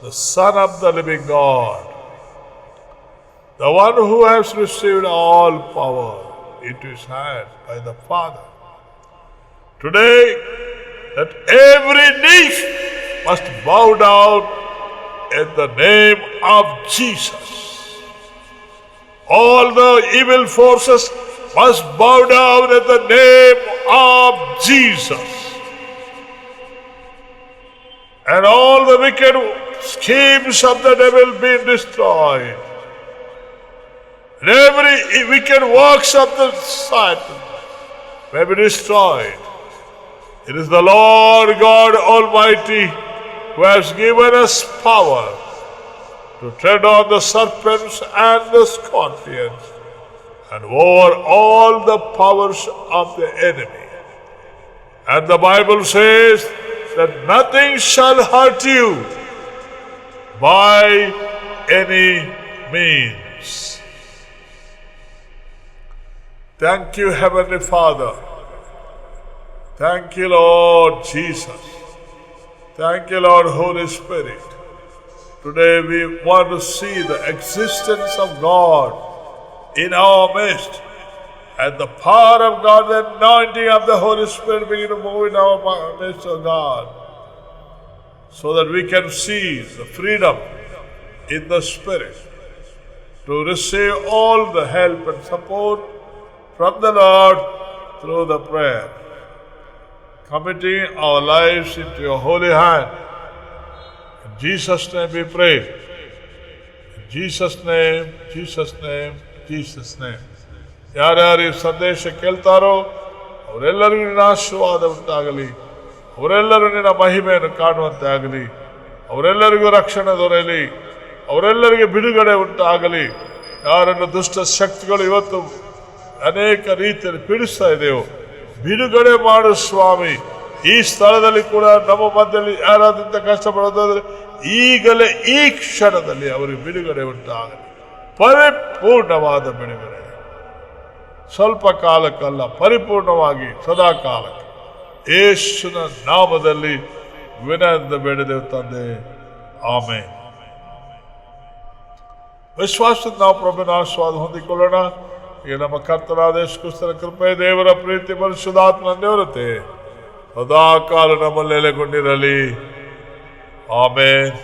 the Son of the living God, the one who has received all power into his hand by the Father. Today, that every knee must bow down in the name of Jesus. All the evil forces must bow down in the name of Jesus. And all the wicked schemes of the devil be destroyed. And every wicked works of the Satan may be destroyed. It is the Lord God Almighty who has given us power to tread on the serpents and the scorpions and over all the powers of the enemy. And the Bible says that nothing shall hurt you by any means. Thank you, Heavenly Father. Thank you, Lord Jesus. Thank you, Lord Holy Spirit. Today we want to see the existence of God in our midst, and the power of God, the anointing of the Holy Spirit begin to move in our midst, O God, so that we can see the freedom in the Spirit to receive all the help and support from the Lord through the prayer. Committing our lives into your holy hand. In Jesus' name we pray. In Jesus' name, Jesus' name, Jesus' name. ಯಾರ್ಯಾರು ಈ ಸಂದೇಶ ಕೇಳ್ತಾರೋ ಅವರೆಲ್ಲರಿಗೂ ನಿನ್ನ ಆಶೀರ್ವಾದ ಉಂಟಾಗಲಿ, ಅವರೆಲ್ಲರೂ ನಿನ್ನ ಮಹಿಮೆಯನ್ನು ಕಾಣುವಂತೆ ಆಗಲಿ, ಅವರೆಲ್ಲರಿಗೂ ರಕ್ಷಣೆ ದೊರೆಯಲಿ, ಅವರೆಲ್ಲರಿಗೂ ಬಿಡುಗಡೆ ಉಂಟಾಗಲಿ. ಯಾರನ್ನು ದುಷ್ಟ ಶಕ್ತಿಗಳು ಇವತ್ತು ಅನೇಕ ರೀತಿಯಲ್ಲಿ ಪೀಡಿಸ್ತಾ ಇದೆಯೋ ಬಿಡುಗಡೆ ಮಾಡು ಸ್ವಾಮಿ. ಈ ಸ್ಥಳದಲ್ಲಿ ಕೂಡ ನಮ್ಮ ಮಧ್ಯದಲ್ಲಿ ಯಾರಾದ್ರಿಂದ ಕಷ್ಟಪಡೋದಾದ್ರೆ ಈಗಲೇ ಈ ಕ್ಷಣದಲ್ಲಿ ಅವರಿಗೆ ಬಿಡುಗಡೆ ಉಂಟಾಗಲಿ, ಪರಿಪೂರ್ಣವಾದ ಬಿಡುಗಡೆ. ಸ್ವಲ್ಪ ಕಾಲಕ್ಕಲ್ಲ, ಪರಿಪೂರ್ಣವಾಗಿ ಸದಾ ಕಾಲಕ್ಕೆ ಯೇಸುವಿನ ನಾಮದಲ್ಲಿ ವಿನಯದಿಂದ ಬೇಡಿದೆವು ತಂದೆ, ಆಮೆನ್. ವಿಶ್ವಾಸದ ನಾವು ಪ್ರಭುವಿನ ಆಶೀರ್ವಾದ ಹೊಂದಿಕೊಳ್ಳೋಣ. ಈಗ ನಮ್ಮ ಕರ್ತನಾದ ಯೇಸು ಕ್ರಿಸ್ತನ ಕೃಪೆ, ದೇವರ ಪ್ರೀತಿ, ಪರಿಶುದ್ಧಾತ್ಮನ ದೇವರತೆ ಸದಾ ಕಾಲ ನಮ್ಮಲ್ಲಿ ನೆಲೆಗೊಂಡಿರಲಿ. ಆಮೆನ್.